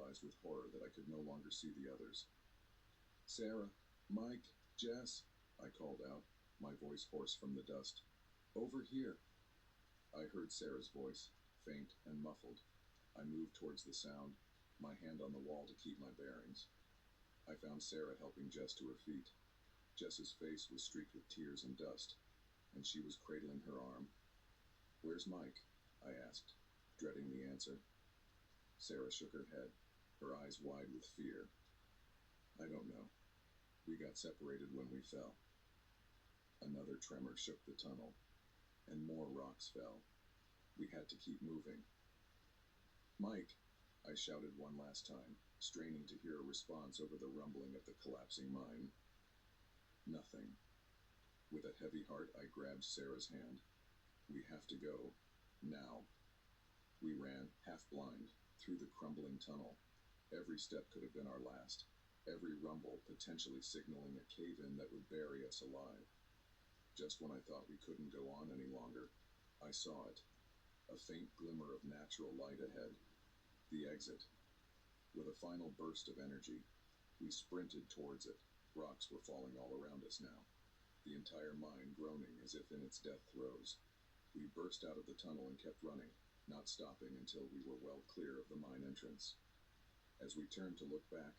realized with horror that I could no longer see the others. "Sarah, Mike, Jess," I called out, my voice hoarse from the dust. "Over here." I heard Sarah's voice, faint and muffled. I moved towards the sound, my hand on the wall to keep my bearings. I found Sarah helping Jess to her feet. Jess's face was streaked with tears and dust, and she was cradling her arm. "Where's Mike?" I asked, dreading the answer. Sarah shook her head, her eyes wide with fear. "I don't know. We got separated when we fell." Another tremor shook the tunnel, and more rocks fell. We had to keep moving. "Mike," I shouted one last time, straining to hear a response over the rumbling of the collapsing mine. Nothing. With a heavy heart, I grabbed Sarah's hand. "We have to go. Now." We ran, half blind, through the crumbling tunnel. Every step could have been our last. Every rumble potentially signaling a cave-in that would bury us alive. Just when I thought we couldn't go on any longer, I saw it. A faint glimmer of natural light ahead. The exit. With a final burst of energy, we sprinted towards it. Rocks were falling all around us now, the entire mine groaning as if in its death throes. We burst out of the tunnel and kept running, not stopping until we were well clear of the mine entrance. As we turned to look back,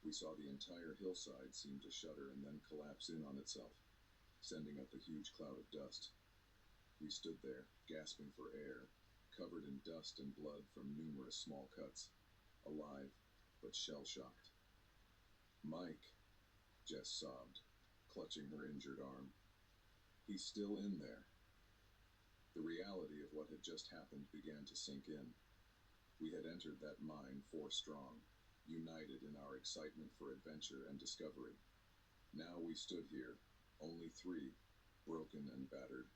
we saw the entire hillside seem to shudder and then collapse in on itself, sending up a huge cloud of dust. We stood there, gasping for air, covered in dust and blood from numerous small cuts, alive but shell-shocked. "Mike," Jess sobbed, clutching her injured arm. "He's still in there." The reality of what had just happened began to sink in. We had entered that mine 4 strong, united in our excitement for adventure and discovery. Now we stood here, only 3, broken and battered.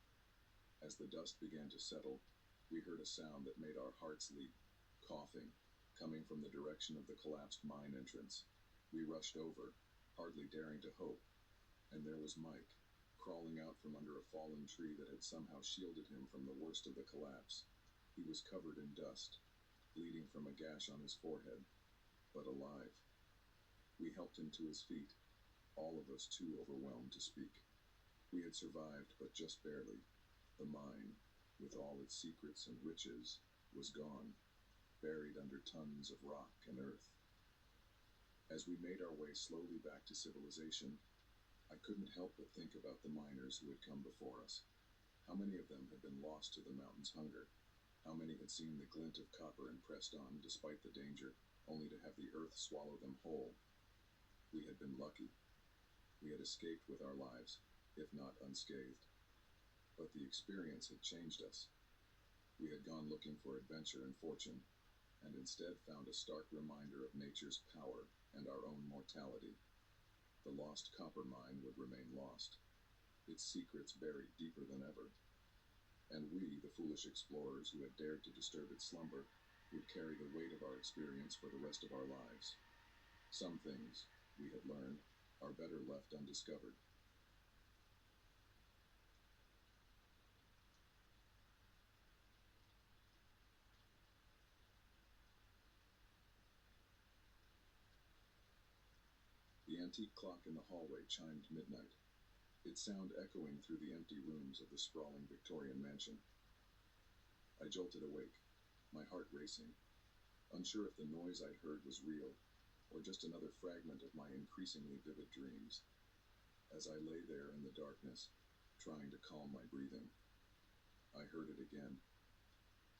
As the dust began to settle, we heard a sound that made our hearts leap, coughing, coming from the direction of the collapsed mine entrance. We rushed over, hardly daring to hope, and there was Mike, crawling out from under a fallen tree that had somehow shielded him from the worst of the collapse. He was covered in dust, bleeding from a gash on his forehead, but alive. We helped him to his feet, all of us too overwhelmed to speak. We had survived, but just barely. The mine, with all its secrets and riches, was gone, buried under tons of rock and earth. As we made our way slowly back to civilization, I couldn't help but think about the miners who had come before us. How many of them had been lost to the mountain's hunger? How many had seen the glint of copper and pressed on despite the danger, only to have the earth swallow them whole? We had been lucky. We had escaped with our lives, if not unscathed. But the experience had changed us. We had gone looking for adventure and fortune, and instead found a stark reminder of nature's power and our own mortality. The lost copper mine would remain lost, its secrets buried deeper than ever. And we, the foolish explorers who had dared to disturb its slumber, would carry the weight of our experience for the rest of our lives. Some things, we had learned, are better left undiscovered. The antique clock in the hallway chimed midnight, its sound echoing through the empty rooms of the sprawling Victorian mansion. I jolted awake, my heart racing, unsure if the noise I'd heard was real, or just another fragment of my increasingly vivid dreams. As I lay there in the darkness, trying to calm my breathing, I heard it again,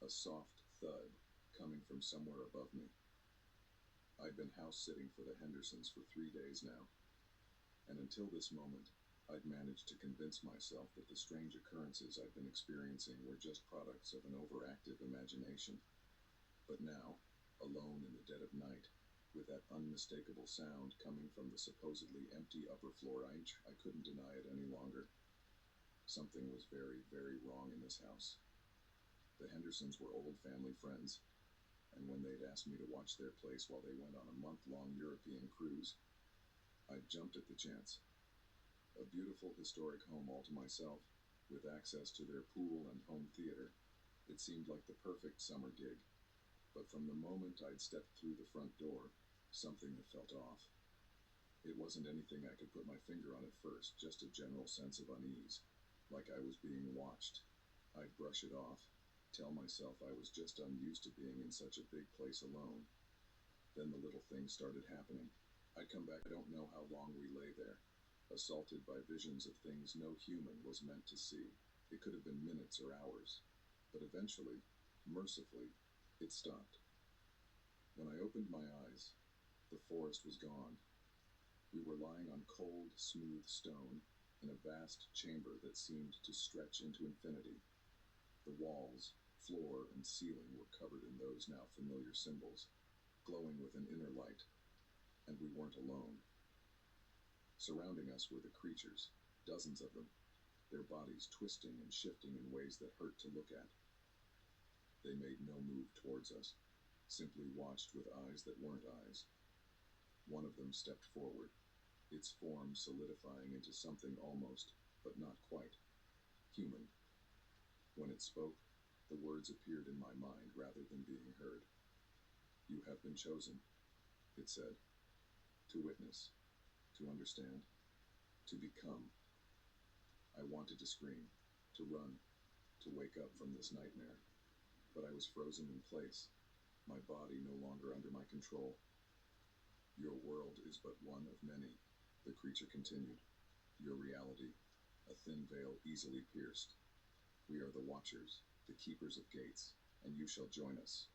a soft thud coming from somewhere above me. I'd been house-sitting for the Hendersons for 3 days now, and until this moment, I'd managed to convince myself that the strange occurrences I'd been experiencing were just products of an overactive imagination. But now, alone in the dead of night, with that unmistakable sound coming from the supposedly empty upper floor, I couldn't deny it any longer. Something was very, very wrong in this house. The Hendersons were old family friends, and when they'd asked me to watch their place while they went on a month-long European cruise, I jumped at the chance. A beautiful historic home all to myself, with access to their pool and home theater, it seemed like the perfect summer gig. But from the moment I'd stepped through the front door, something had felt off. It wasn't anything I could put my finger on at first, just a general sense of unease, like I was being watched. I'd brush it off, tell myself I was just unused to being in such a big place alone. Then the little things started happening. I'd come back. I don't know how long we lay there, assaulted by visions of things no human was meant to see. It could have been minutes or hours, but eventually, mercifully, it stopped. When I opened my eyes, the forest was gone. We were lying on cold, smooth stone in a vast chamber that seemed to stretch into infinity. The walls, floor, and ceiling were covered in those now familiar symbols, glowing with an inner light, and we weren't alone. Surrounding us were the creatures, dozens of them, their bodies twisting and shifting in ways that hurt to look at. They made no move towards us, simply watched with eyes that weren't eyes. One of them stepped forward, its form solidifying into something almost, but not quite, human. When it spoke, the words appeared in my mind rather than being heard. "You have been chosen," it said, "to witness, to understand, to become." I wanted to scream, to run, to wake up from this nightmare, but I was frozen in place, my body no longer under my control. "Your world is but one of many," the creature continued. "Your reality, a thin veil easily pierced. We are the Watchers, the keepers of gates, and you shall join us."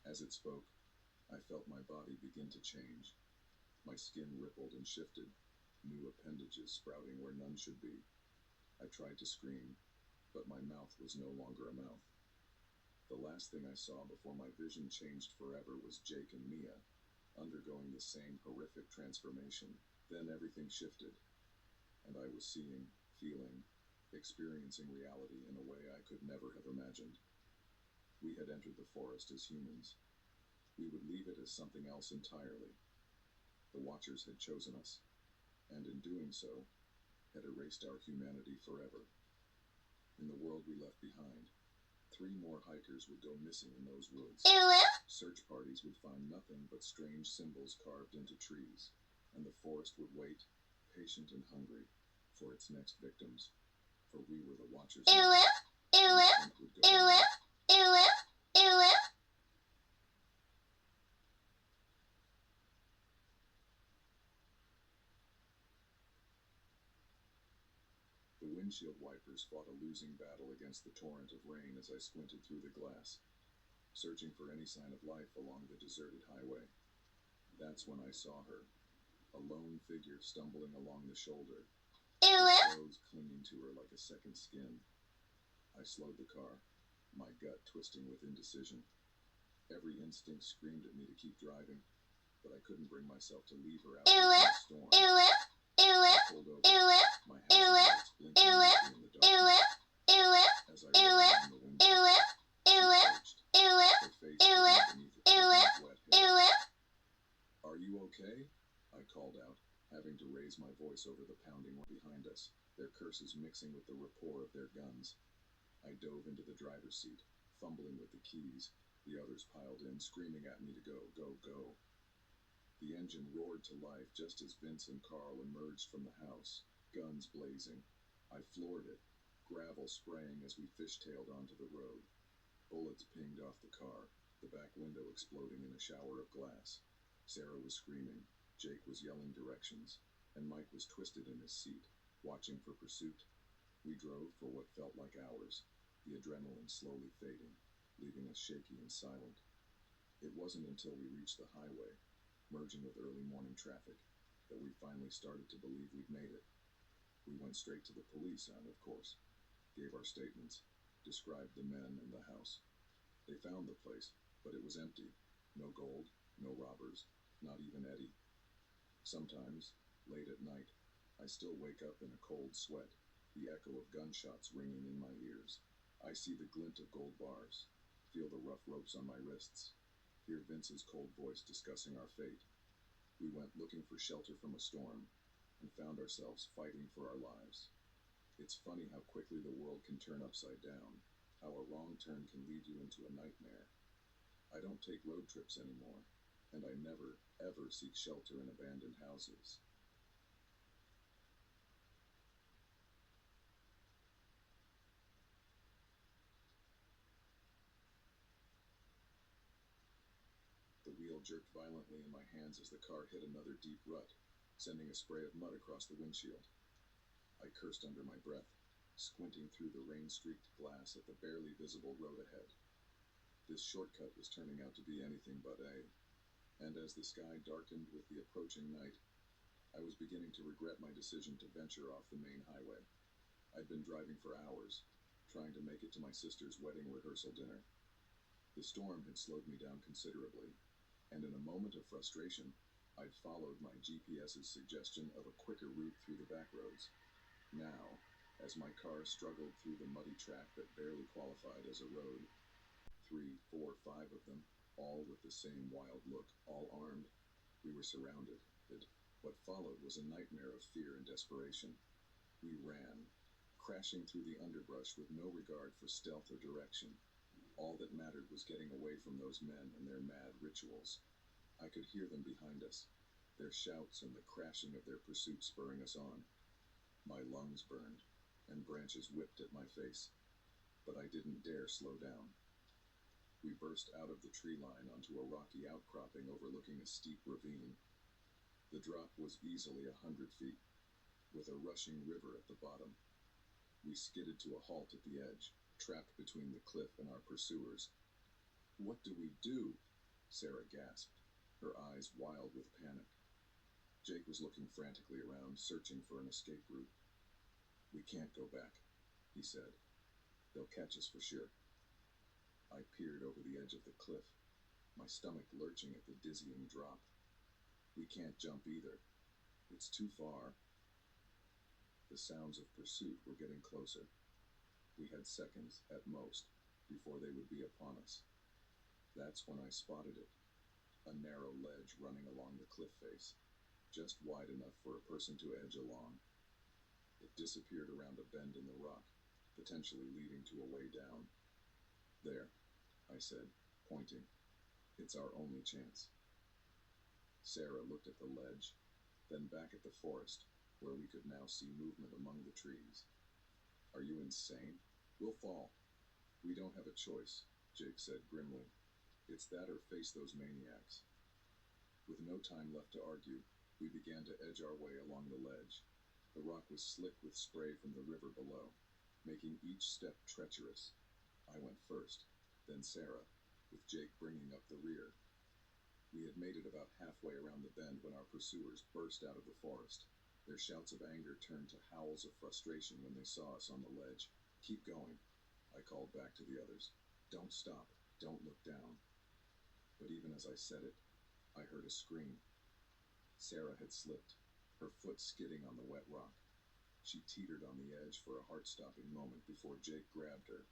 As it spoke, I felt my body begin to change. My skin rippled and shifted, new appendages sprouting where none should be. I tried to scream, but my mouth was no longer a mouth. The last thing I saw before my vision changed forever was Jake and Mia, undergoing the same horrific transformation. Then everything shifted, and I was seeing, feeling, experiencing reality in a way I could never have imagined. We had entered the forest as humans. We would leave it as something else entirely. The Watchers had chosen us, and in doing so, had erased our humanity forever. In the world we left behind, 3 more hikers would go missing in those woods. Search parties would find nothing but strange symbols carved into trees, and the forest would wait, patient and hungry, for its next victims. For we were the Watchers now, and the hunt would go on. The windshield wipers fought a losing battle against the torrent of rain as I squinted through the glass, searching for any sign of life along the deserted highway. That's when I saw her, a lone figure stumbling along the shoulder, her clothes clinging to her like a second skin. I slowed the car, my gut twisting with indecision. Every instinct screamed at me to keep driving, but I couldn't bring myself to leave her out in the storm. I pulled over, my hazard lights blinking weakly in the darkness. As I rolled down the window, she approached, her face hidden beneath a curtain of wet hair. "Are you okay?" I called out, having to raise my voice over the pounding behind us, their curses mixing with the rapport of their guns. I dove into the driver's seat, fumbling with the keys. The others piled in, screaming at me to go, go, go. The engine roared to life just as Vince and Carl emerged from the house, guns blazing. I floored it, gravel spraying as we fishtailed onto the road. Bullets pinged off the car, the back window exploding in a shower of glass. Sarah was screaming, Jake was yelling directions, and Mike was twisted in his seat, watching for pursuit. We drove for what felt like hours, the adrenaline slowly fading, leaving us shaky and silent. It wasn't until we reached the highway, merging with early morning traffic, that we finally started to believe we'd made it. We went straight to the police and, of course, gave our statements, described the men and the house. They found the place, but it was empty. No gold, no robbers, not even Eddie. Sometimes, late at night, I still wake up in a cold sweat, the echo of gunshots ringing in my ears. I see the glint of gold bars, feel the rough ropes on my wrists, hear Vince's cold voice discussing our fate. We went looking for shelter from a storm, and found ourselves fighting for our lives. It's funny how quickly the world can turn upside down, how a wrong turn can lead you into a nightmare. I don't take road trips anymore, and I never, ever seek shelter in abandoned houses. The wheel jerked violently in my hands as the car hit another deep rut, sending a spray of mud across the windshield. I cursed under my breath, squinting through the rain-streaked glass at the barely visible road ahead. This shortcut was turning out to be anything but and as the sky darkened with the approaching night, I was beginning to regret my decision to venture off the main highway. I'd been driving for hours, trying to make it to my sister's wedding rehearsal dinner. The storm had slowed me down considerably, and in a moment of frustration, I'd followed my GPS's suggestion of a quicker route through the back roads. Now, as my car struggled through the muddy track that barely qualified as a road, 3, 4, 5 of them, all with the same wild look, all armed, we were surrounded. What followed was a nightmare of fear and desperation. We ran, crashing through the underbrush with no regard for stealth or direction. All that mattered was getting away from those men and their mad rituals. I could hear them behind us, their shouts and the crashing of their pursuit spurring us on. My lungs burned, and branches whipped at my face, but I didn't dare slow down. We burst out of the tree line onto a rocky outcropping overlooking a steep ravine. The drop was easily 100 feet, with a rushing river at the bottom. We skidded to a halt at the edge, trapped between the cliff and our pursuers. "What do we do?" Sarah gasped, her eyes wild with panic. Jake was looking frantically around, searching for an escape route. "We can't go back," he said. "They'll catch us for sure." I peered over the edge of the cliff, my stomach lurching at the dizzying drop. "We can't jump either. It's too far." The sounds of pursuit were getting closer. We had seconds, at most, before they would be upon us. That's when I spotted it. A narrow ledge running along the cliff face, just wide enough for a person to edge along. It disappeared around a bend in the rock, potentially leading to a way down. "There," I said, pointing. "It's our only chance." Sarah looked at the ledge, then back at the forest, where we could now see movement among the trees. "Are you insane? We'll fall." "We don't have a choice," Jake said grimly. "It's that or face those maniacs." With no time left to argue, we began to edge our way along the ledge. The rock was slick with spray from the river below, making each step treacherous. I went first, then Sarah, with Jake bringing up the rear. We had made it about halfway around the bend when our pursuers burst out of the forest. Their shouts of anger turned to howls of frustration when they saw us on the ledge. "Keep going," I called back to the others. "Don't stop. Don't look down." But even as I said it, I heard a scream. Sarah had slipped, her foot skidding on the wet rock. She teetered on the edge for a heart-stopping moment before Jake grabbed her,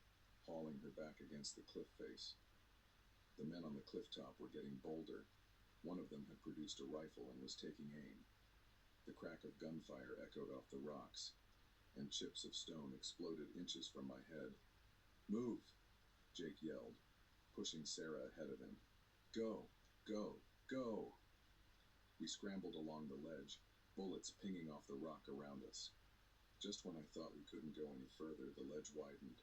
hauling her back against the cliff face. The men on the cliff top were getting bolder. One of them had produced a rifle and was taking aim. The crack of gunfire echoed off the rocks, and chips of stone exploded inches from my head. "Move!" Jake yelled, pushing Sarah ahead of him. "Go! Go! Go!" We scrambled along the ledge, bullets pinging off the rock around us. Just when I thought we couldn't go any further, the ledge widened,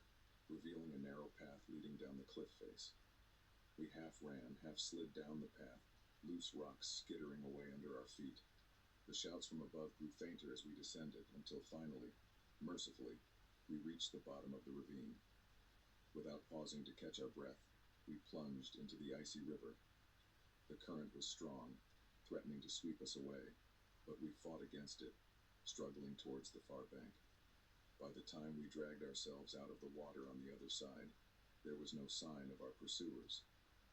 revealing a narrow path leading down the cliff face. We half ran, half slid down the path, loose rocks skittering away under our feet. The shouts from above grew fainter as we descended, until finally, mercifully, we reached the bottom of the ravine. Without pausing to catch our breath, we plunged into the icy river. The current was strong, threatening to sweep us away, but we fought against it, struggling towards the far bank. By the time we dragged ourselves out of the water on the other side, there was no sign of our pursuers.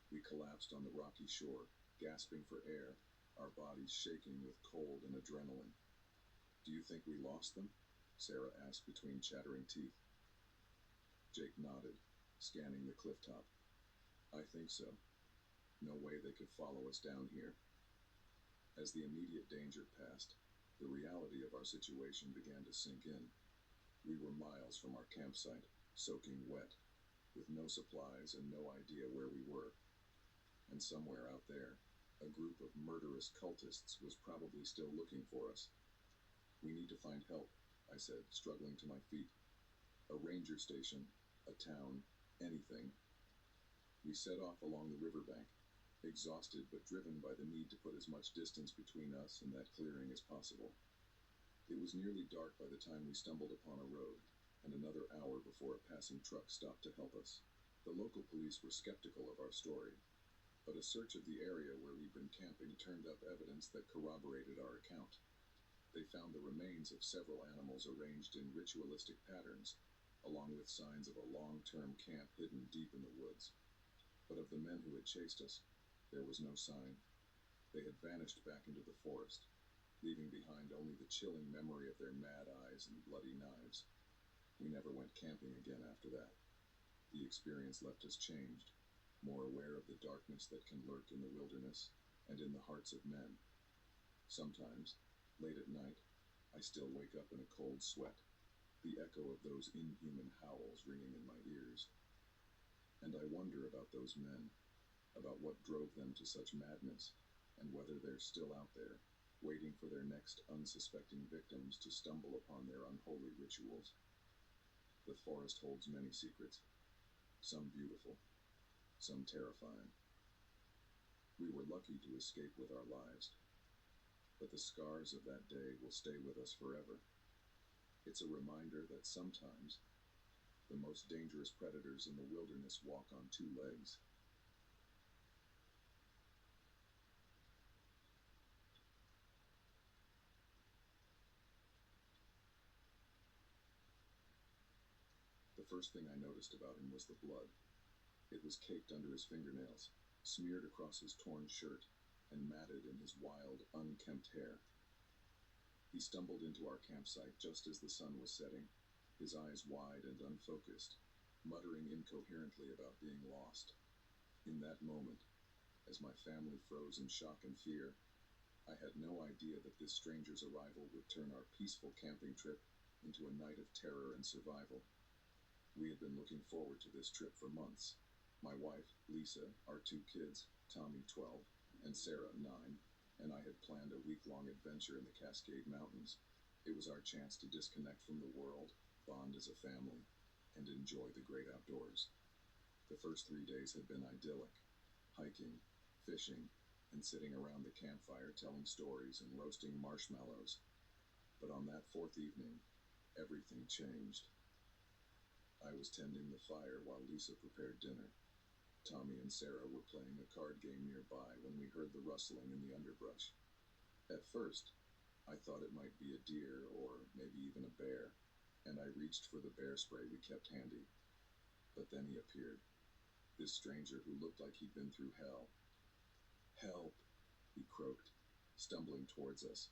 We collapsed on the rocky shore, gasping for air, our bodies shaking with cold and adrenaline. "Do you think we lost them?" Sarah asked between chattering teeth. Jake nodded, scanning the cliff top. "I think so. No way they could follow us down here." As the immediate danger passed, the reality of our situation began to sink in. We were miles from our campsite, soaking wet, with no supplies and no idea where we were. And somewhere out there, a group of murderous cultists was probably still looking for us. We need to find help, I said, struggling to my feet. A ranger station, a town, anything. We set off along the riverbank, exhausted but driven by the need to put as much distance between us and that clearing as possible. It was nearly dark by the time we stumbled upon a road, and another hour before a passing truck stopped to help us. The local police were skeptical of our story, but a search of the area where we'd been camping turned up evidence that corroborated our account. They found the remains of several animals arranged in ritualistic patterns, along with signs of a long-term camp hidden deep in the woods. But of the men who had chased us, there was no sign. They had vanished back into the forest, leaving behind only the chilling memory of their mad eyes and bloody knives. We never went camping again after that. The experience left us changed, more aware of the darkness that can lurk in the wilderness and in the hearts of men. Sometimes, late at night, I still wake up in a cold sweat, the echo of those inhuman howls ringing in my ears. And I wonder about those men, about what drove them to such madness, and whether they're still out there, waiting for their next unsuspecting victims to stumble upon their unholy rituals. The forest holds many secrets, some beautiful, some terrifying. We were lucky to escape with our lives, but the scars of that day will stay with us forever. It's a reminder that sometimes the most dangerous predators in the wilderness walk on two legs. The first thing I noticed about him was the blood. It was caked under his fingernails, smeared across his torn shirt, and matted in his wild, unkempt hair. He stumbled into our campsite just as the sun was setting, his eyes wide and unfocused, muttering incoherently about being lost. In that moment, as my family froze in shock and fear, I had no idea that this stranger's arrival would turn our peaceful camping trip into a night of terror and survival. We had been looking forward to this trip for months. My wife, Lisa, our two kids, Tommy 12, and Sarah 9, and I had planned a week-long adventure in the Cascade Mountains. It was our chance to disconnect from the world, bond as a family, and enjoy the great outdoors. The first 3 days had been idyllic, hiking, fishing, and sitting around the campfire telling stories and roasting marshmallows. But on that fourth evening, everything changed. I was tending the fire while Lisa prepared dinner. Tommy and Sarah were playing a card game nearby when we heard the rustling in the underbrush. At first, I thought it might be a deer or maybe even a bear, and I reached for the bear spray we kept handy. But then he appeared, this stranger who looked like he'd been through hell. "Help," he croaked, stumbling towards us.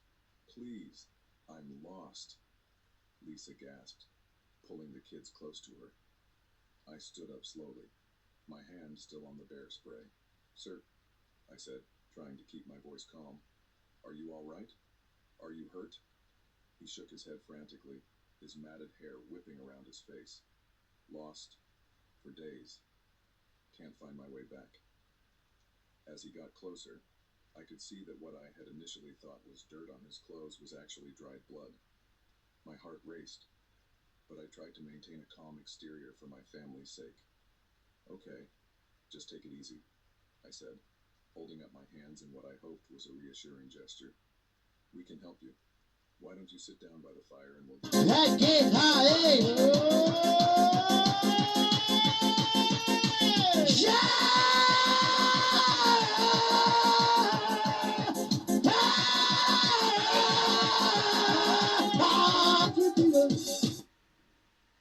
"Please, I'm lost." Lisa gasped, pulling the kids close to her. I stood up slowly, my hand still on the bear spray. "Sir," I said, trying to keep my voice calm, "are you all right? Are you hurt?" He shook his head frantically, his matted hair whipping around his face. "Lost. For days. Can't find my way back." As he got closer, I could see that what I had initially thought was dirt on his clothes was actually dried blood. My heart raced, but I tried to maintain a calm exterior for my family's sake. "Okay, just take it easy," I said, holding up my hands in what I hoped was a reassuring gesture. "We can help you. Why don't you sit down by the fire and we'll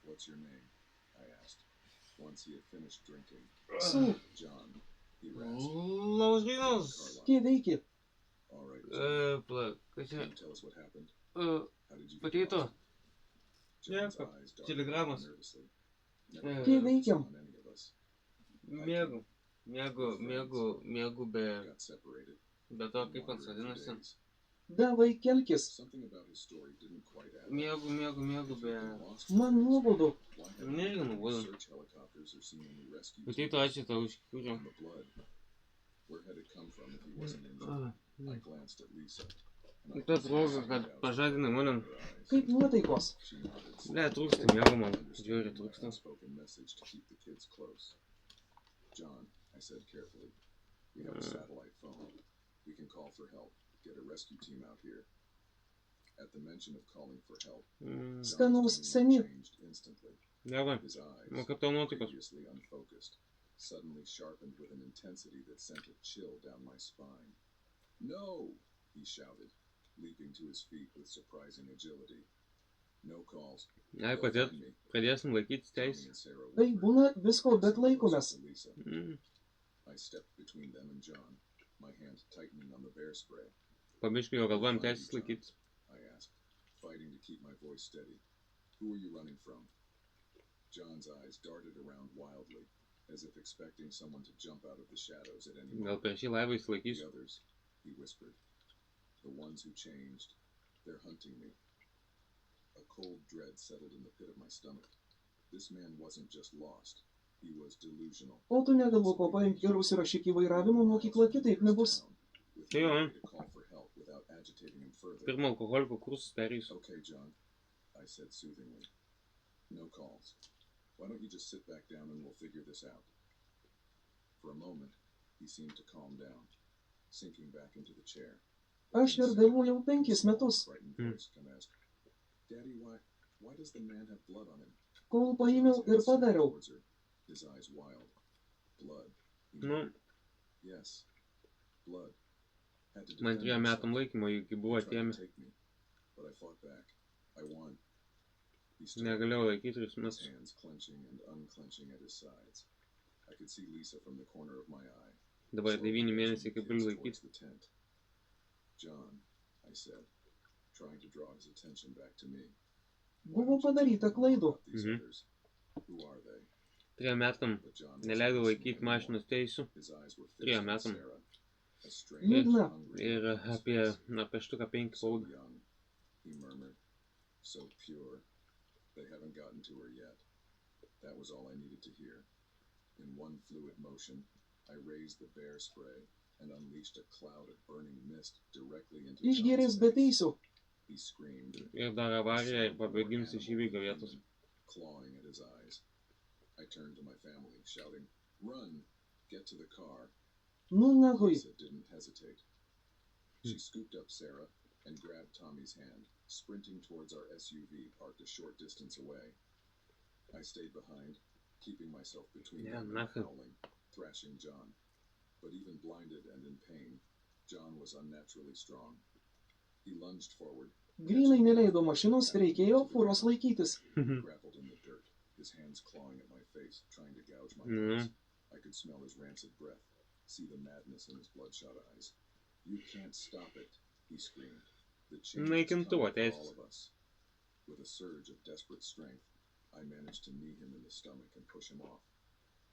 What's your name?" I asked, once he had finished drinking. "John," he rasped. Labas dienos. "All right, John. Palauk, kas Can čia? you tell us what happened? How did you get Pakeito. lost?" John's eyes darted Telegramas. nervously. Never focusing on any of us. Miegu. Miegu Got separated. be to, kaip ant sodinasi. Days. Davai kelkis. Something about his story didn't quite add up. Miegu If be... you've been lost Man for days, nuobodu. why haven't Nežinau, you nuobodu. search helicopters or seen any rescue Pakeito, teams? ačiū tau už kūrį. And the blood. Where had it come from if he wasn't injured? I glanced at Lisa. and I Ta could see proga, the kad light out pažadinai mane. in her eyes. Kaip nuotaikos? She nodded Ble, slowly, trūksta miego man. understanding Žiūri, my trūksta. unspoken message to keep the kids close. John, I said carefully, we have a satellite phone. We can call for help. Get a rescue team out here. At the mention of calling for help, Skanaus John's seni. demeanor changed instantly. Gerai. His eyes, Nu, kaip tau nuotaikos? previously unfocused, suddenly sharpened with an intensity that sent a chill down my spine. No, he shouted, leaping to his feet with surprising agility. No calls. Jei pradėsim laikytis Tommy teisę. and Sarah Tai whispered, būna visko, bet pressing laikomės. closer to Lisa. I stepped between them and John, my hand tightening on the bear spray. Pabiškai jo galvojam teisės laikytis. I asked, fighting to keep my voice steady. Who are you running from? John's eyes darted around wildly, as if expecting someone to jump out of the shadows at any Gal moment. per šį laivą The įsilaikysiu. others, he whispered. The ones who changed, they're hunting me. A cold dread settled in the pit of my stomach. This man wasn't just lost, he was delusional. O tu negalvo ko paimti ir užsirašyk į vairavimo mokyklą, kitaip nebus. With Tai no jo. way to call for help without agitating him further. Pirmą alkoholiko kursus perėsiu. Okay, John, I said soothingly. No calls. Why don't you just sit back down and we'll figure this out? For a moment, he seemed to calm down, sinking back into the chair. Aš ir vėluoju jau 5 metus. Frightened voice come ask, Daddy, why does the man have blood on him? Kol paėmiau ir padariau. Towards her, his eyes wild. Blood. He Nu, nodded. Yes, blood. Had to man defend 3 metam myself. laikymo, iki buvo He tried to atėmę. take me, but I fought back. I won. He stood Negalėjau laikyti 3 his metus. hands clenching and unclenching at his sides. I could see Lisa from the corner of my eye. Dabar slowly 9 edging mėnesiai the kaip galiu kids laikyti. towards the tent. John, I said, trying to draw his attention back to me. Buvo padaryta klaidų. These Mhm. others, who are they? 3 metam But John wasn't neleido listening laikyti anymore. mašinos teisų. His eyes were 3 fixed on metam. Sarah, a strange, Liūdna. hungry Ir look on his apie face. štuką 5 So baudą. young, he murmured. So pure. They haven't gotten to her yet. That was all I needed to hear. In one fluid motion, I raised the bear spray and unleashed a cloud of burning mist directly into Išgėręs John's be face. teisų. He screamed, Ir dar avarija ir pabėgims iš įvykio vietos. clawing at his eyes. I turned to my family, shouting, "Run! Get to the car." Nu nagui. Lisa didn't hesitate. She scooped up Sarah and grabbed Tommy's hand, sprinting towards our SUV parked a short distance away. I stayed behind, keeping myself between Yeah, them and nothing. howling, thrashing John. But even blinded and in pain, John was unnaturally strong. He lunged forward, Grynai neleido mašinos, reikėjo fūros laikytis. grappled in the dirt, his hands clawing at my face, trying to gouge my eyes. I could smell his rancid breath, see the madness in his bloodshot eyes. "You can't stop it," he screamed. "The change is Naikintuvo coming for teisės. all of us." With a surge of desperate strength, I managed to knee him in the stomach and push him off.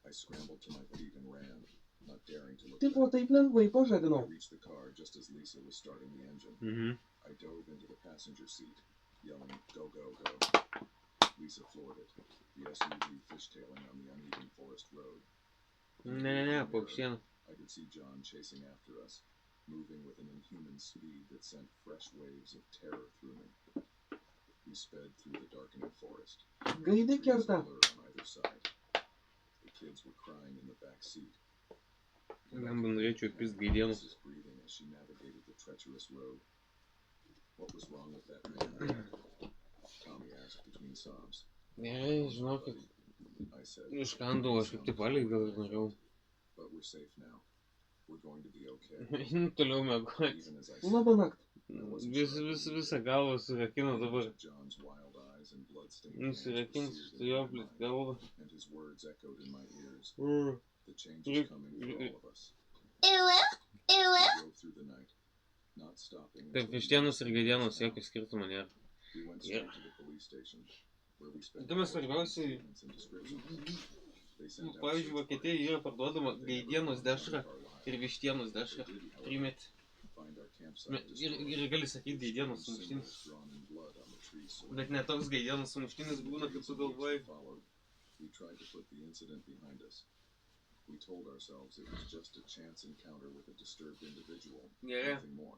I scrambled to my feet and ran, not daring to look Tipo back. taip lengvai I pažadinau. reached the car just as Lisa was starting the engine. Mhm. I dove into the passenger seat, yelling, "Go, go, go." Lisa floored it, the SUV fishtailing on the uneven forest road. Ne, paukštiena. I could see John chasing after us, moving with an inhuman speed that sent fresh waves of terror through me. We sped through the darkening forest. Gaidė Trees kerta. blur on either side. The kids were crying in the back seat. Jam norėčiau įpist gaidienus. Lisa's breathing as she navigated the treacherous road. What was wrong with that man? Tommy asked between sobs. Gerai, žinokit, I said, iškandau, aš kaip tik valgyt gal ir norėjau. "But we're safe now. We're going to be okay." Toliau mėgoti. Even as I said, Labą naktį. Visą galvą surakino dabar. John's wild eyes and blood-stained Nusirakins hands were su jo, seared in blit, my galvą. and his words echoed in my ears. Mm. The change is coming for all of us. Ew, We ew. drove through the night, not stopping. Taip, until vištienos ir we gaidienos reached jokio skirtumo nėra. We went straight to the police station, where we spent Įdomu, hours with svarbiausiai, statements and descriptions. They sent out pavyzdžiui, search Vokietijoje yra parduodama parties, but they gaidienos never dešra found our lives. ir vištienos dešra. They did, however, Primėt. find our campsite Ir destroyed, gali sakyti with gaidienos strange sumuštinis. symbols drawn in blood on the tree soil. Bet ne toks gaidienos sumuštinis būna, kaip tu galvoji. We tried to put the incident behind us. We told ourselves it was just a chance encounter with a disturbed individual, Gerai, nothing more.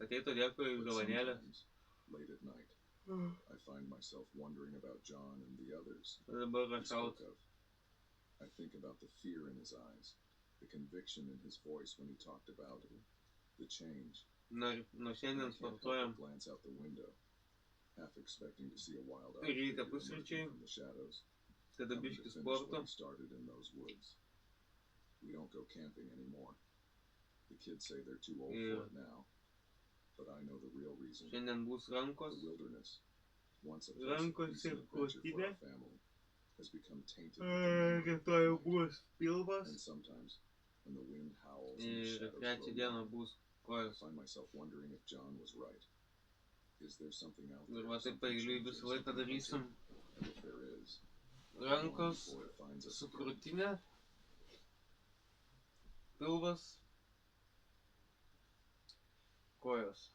ateitų dėkui But dovanėlę. sometimes, late at night, I find myself wondering about John and the others Dabar he spoke rašau. of. I think about the fear in his eyes, the conviction in his voice when he talked about the change. Nuo And I šiandien can't help sportuojam. but glance out the window, half expecting to see a wild Ryte figure pusryčiai. emerging from the shadows, Tada coming to biškis finish what sporto. he started in those woods. We don't go camping anymore. The kids say they're too old Yeah. for it now, but I know the real reason. Šiandien bus rankos. The wilderness, once a place of Rankos peace ir and adventure for krūtinė. our family, has become tainted with the memory of Rytoj night. bus pilvas. And sometimes, when the wind howls and the Ir shadows trečią grow dieną long, bus I kojos. find myself wondering if John was right. Is there something out Ir there? va taip Something paeiliui changing, visą laiką something darysim. hunting? And if there is, Rankos long before it finds us su again. krūtinė. Pilvas. Kojos.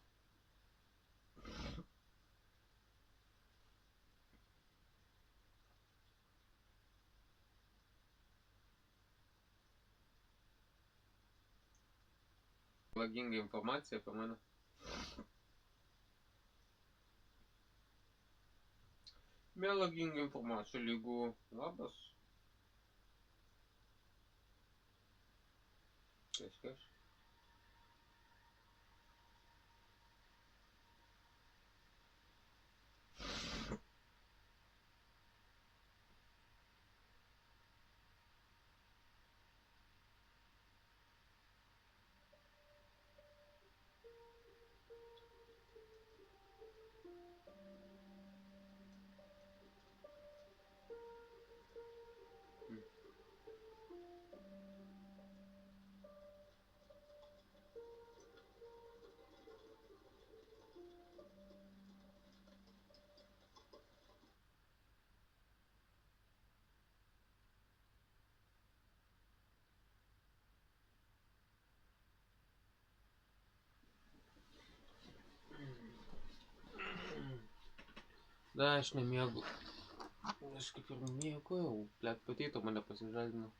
Melaginga informacija apie mane. Melaginga informacija lygų. Labas. Kažkas. Da, aš nemiegu. Aš kaip ir miegojau. Blet, patiko mane pasižadino.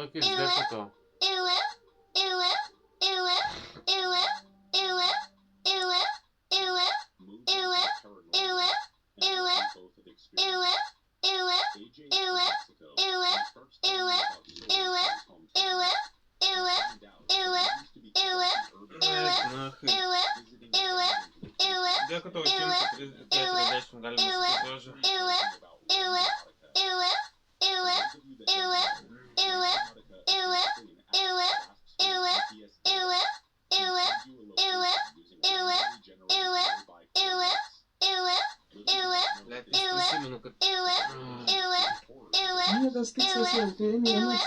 Okei, dėkui tau. Dėkui tau, 140 galima sakyti žodžiu. Blet, aš prisimenu, kad... Miegas kaip sasiautėjimas.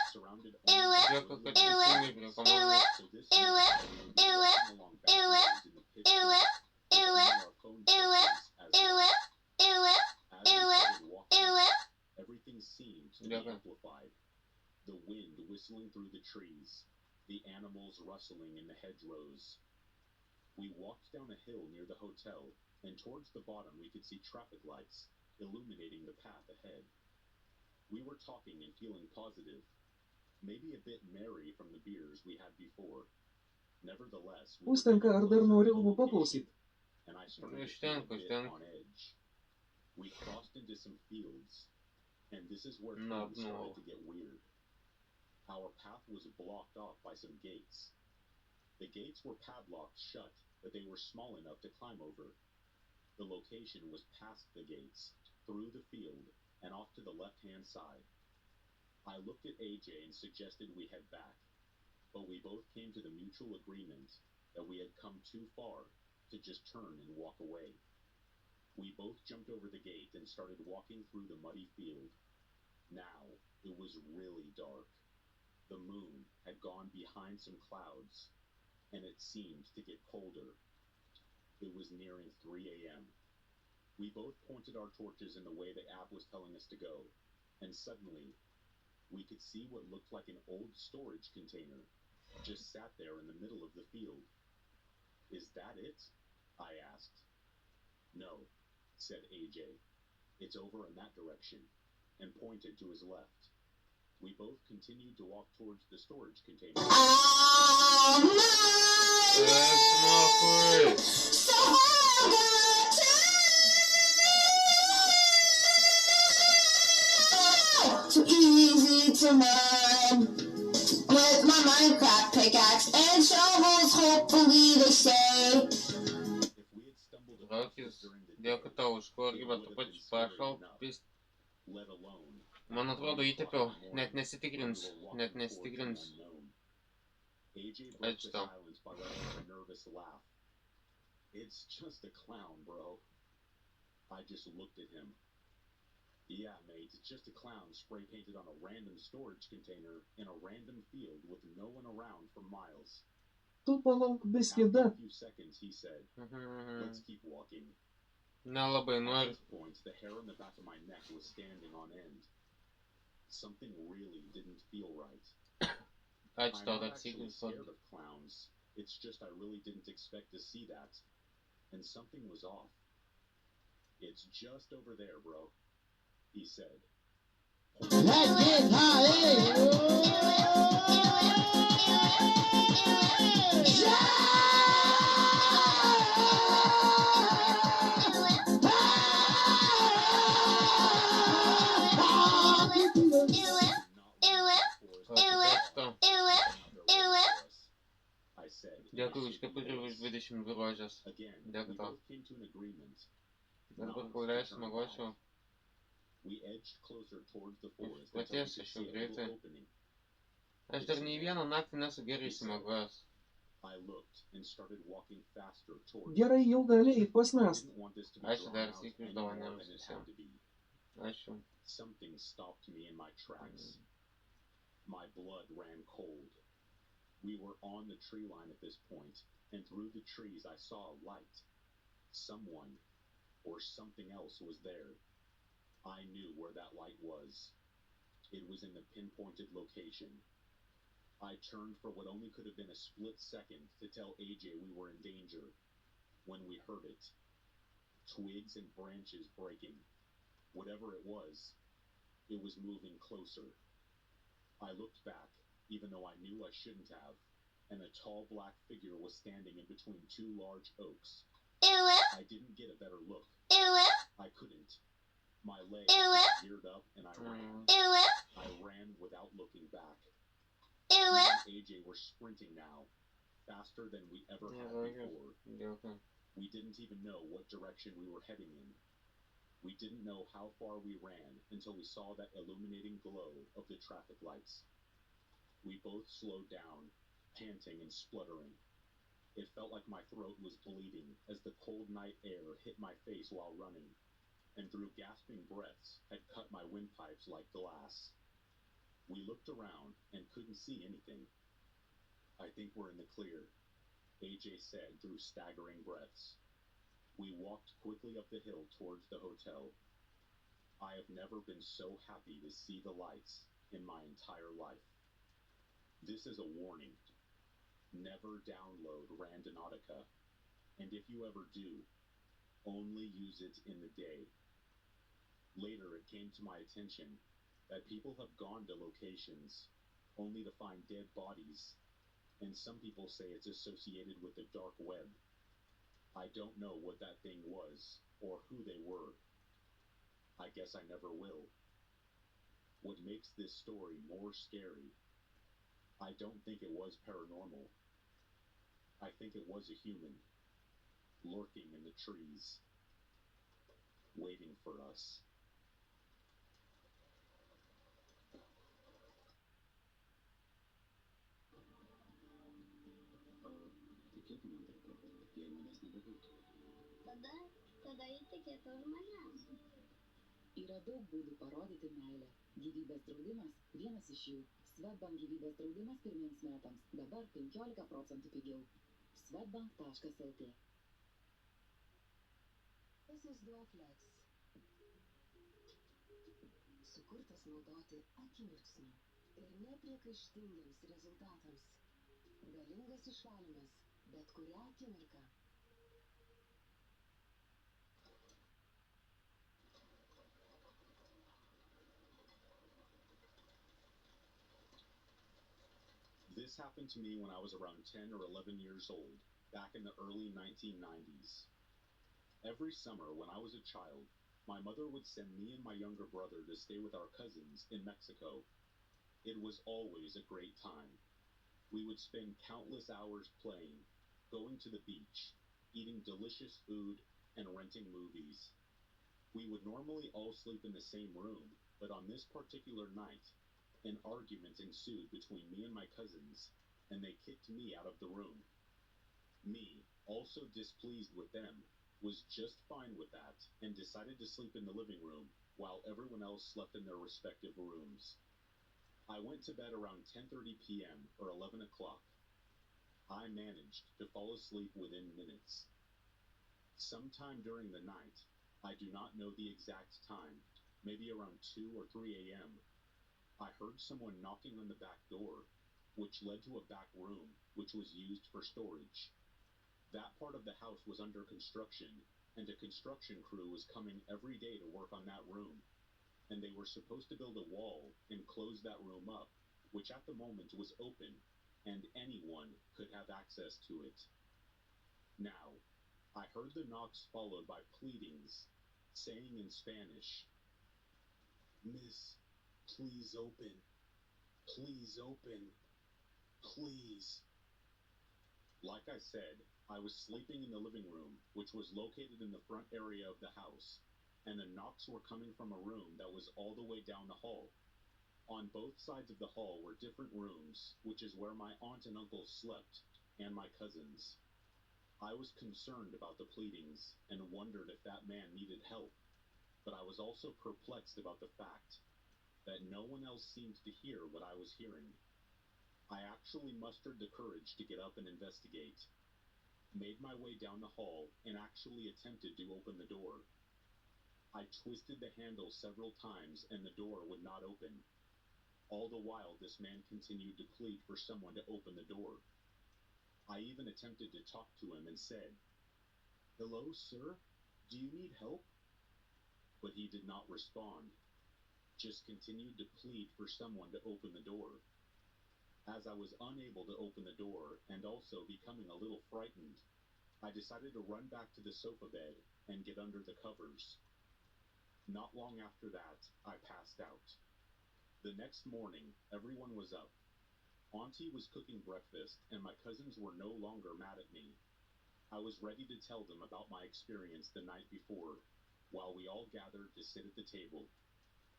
Dėkui, kad teisingai rekomenduoju. Dėkui. The wind whistling through the trees, the animals rustling in the hedgerows. We walked down a hill near the hotel, and towards the bottom we could see traffic lights illuminating the path ahead. We were talking and feeling positive, maybe a bit merry from the beers we had before. Nevertheless, we were Užtenka, ar dar getting nori closer to alų the paklausyti? location, and I started to feel a bit on edge. We crossed into some fields, and this is where things started to get weird. Our path was blocked off by some gates. The gates were padlocked shut, but they were small enough to climb over. The location was past the gates, through the field, and off to the left-hand side. I looked at AJ and suggested we head back, but we both came to the mutual agreement that we had come too far to just turn and walk away. We both jumped over the gate and started walking through the muddy field. Now, it was really dark. The moon had gone behind some clouds, and it seemed to get colder. It was nearing 3 a.m. We both pointed our torches in the way the app was telling us to go, and suddenly, we could see what looked like an old storage container just sat there in the middle of the field. Is that it? I asked. No, said AJ. It's over in that direction, and pointed to his left. We both continued to walk towards the storage container. Too easy to mine with my Minecraft pickaxe and shovels, hopefully they stay. If we had stumbled across this during the day, Dėkui tau už it korgį, bet would tu have been pats scary prašau, enough, pist. let alone Man atrodo at 3 įtepiau, o'clock in the net morning nesitikrins, when we were net walking towards the nesitikrins. unknown. AJ broke Ačiū the tau. silence by letting a nervous laugh. It's just a clown, bro. I just looked at him. Yeah, mate, it's just a clown spray painted on a random storage container in a random field with no one around for miles. Tu palauk biskį After da. a few seconds, he said, let's keep walking. Nelabai At noriu. this point, the hair on the back of my neck was standing on end. Something really didn't feel right. Ačiū I'm tau not dar actually sykį scared korgį. of clowns. It's just I really didn't expect to see that. And something was off. It's just over there, bro, he said. I said, Dėkui už kepurį už 22 rožės. again, Dėkui we tau. both came to an agreement. Dabar kol leisiu miegočiau. We edged closer towards the forest until we Paties could aš see jau a greitai. little opening. Aš dar nei vieną naktį nesu gerai išsimiegojęs. I looked and started walking faster towards Gerai, it. jau gali eiti I pasmest. didn't want this to be Ačiū drawn dar out sykį už any more dovanėms than it visiems. had to be. Ačiū. Something stopped me in my tracks. My blood ran cold. We were on the tree line at this point, and through the trees I saw a light. Someone or something else was there. I knew where that light was. It was in the pinpointed location. I turned for what only could have been a split second to tell AJ we were in danger, when we heard it. Twigs and branches breaking. Whatever it was moving closer. I looked back, even though I knew I shouldn't have, and a tall black figure was standing in between two large oaks. I didn't get a better look. I couldn't. My legs geared up and I ran. I ran without looking back. Me and AJ were sprinting now, faster than we ever had before. We didn't even know what direction we were heading in. We didn't know how far we ran until we saw that illuminating glow of the traffic lights. We both slowed down, panting and spluttering. It felt like my throat was bleeding as the cold night air hit my face while running, and through gasping breaths had cut my windpipes like glass. We looked around and couldn't see anything. I think we're in the clear, AJ said through staggering breaths. We walked quickly up the hill towards the hotel. I have never been so happy to see the lights in my entire life. This is a warning. Never download Randonautica, and if you ever do, only use it in the day. Later, it came to my attention that people have gone to locations only to find dead bodies, and some people say it's associated with the dark web. I don't know what that thing was or who they were. I guess I never will. What makes this story more scary, I don't think it was paranormal. I think it was a human, lurking in the trees, waiting for us. Tikėk man, jei manęs nebebūtų. Tada įtikėtų už manęs. Yra daug būdų parodyti meilę. Gyvybės draudimas – vienas iš jų. Swedbank gyvybės draudimas pirmiems metams. Dabar 15% pigiau. Swedbank.lt. Duoflex. Sukurtas naudoti akimirksniu ir nepriekaištingiems rezultatams. Galingas išvalymas bet kurią akimirką. This happened to me when I was around 10 or 11 years old, back in the early 1990s. Every summer when I was a child, my mother would send me and my younger brother to stay with our cousins in Mexico. It was always a great time. We would spend countless hours playing, going to the beach, eating delicious food, and renting movies. We would normally all sleep in the same room, but on this particular night, an argument ensued between me and my cousins, and they kicked me out of the room. Me, also displeased with them, was just fine with that and decided to sleep in the living room while everyone else slept in their respective rooms. I went to bed around 10:30 p.m. or 11 o'clock. I managed to fall asleep within minutes. Sometime during the night, I do not know the exact time, maybe around 2 or 3 a.m., I heard someone knocking on the back door, which led to a back room, which was used for storage. That part of the house was under construction, and a construction crew was coming every day to work on that room, and they were supposed to build a wall and close that room up, which at the moment was open, and anyone could have access to it. Now, I heard the knocks followed by pleadings, saying in Spanish, "Miss, please open. Please open. Please." Like I said, I was sleeping in the living room, which was located in the front area of the house, and the knocks were coming from a room that was all the way down the hall. On both sides of the hall were different rooms, which is where my aunt and uncle slept, and my cousins. I was concerned about the pleadings and wondered if that man needed help, but I was also perplexed about the fact that no one else seemed to hear what I was hearing. I actually mustered the courage to get up and investigate, made my way down the hall, and actually attempted to open the door. I twisted the handle several times and the door would not open. All the while, this man continued to plead for someone to open the door. I even attempted to talk to him and said, "Hello, sir? Do you need help?" But he did not respond, just continued to plead for someone to open the door. As I was unable to open the door and also becoming a little frightened, I decided to run back to the sofa bed and get under the covers. Not long after that, I passed out. The next morning, everyone was up. Auntie was cooking breakfast, and my cousins were no longer mad at me. I was ready to tell them about my experience the night before, while we all gathered to sit at the table,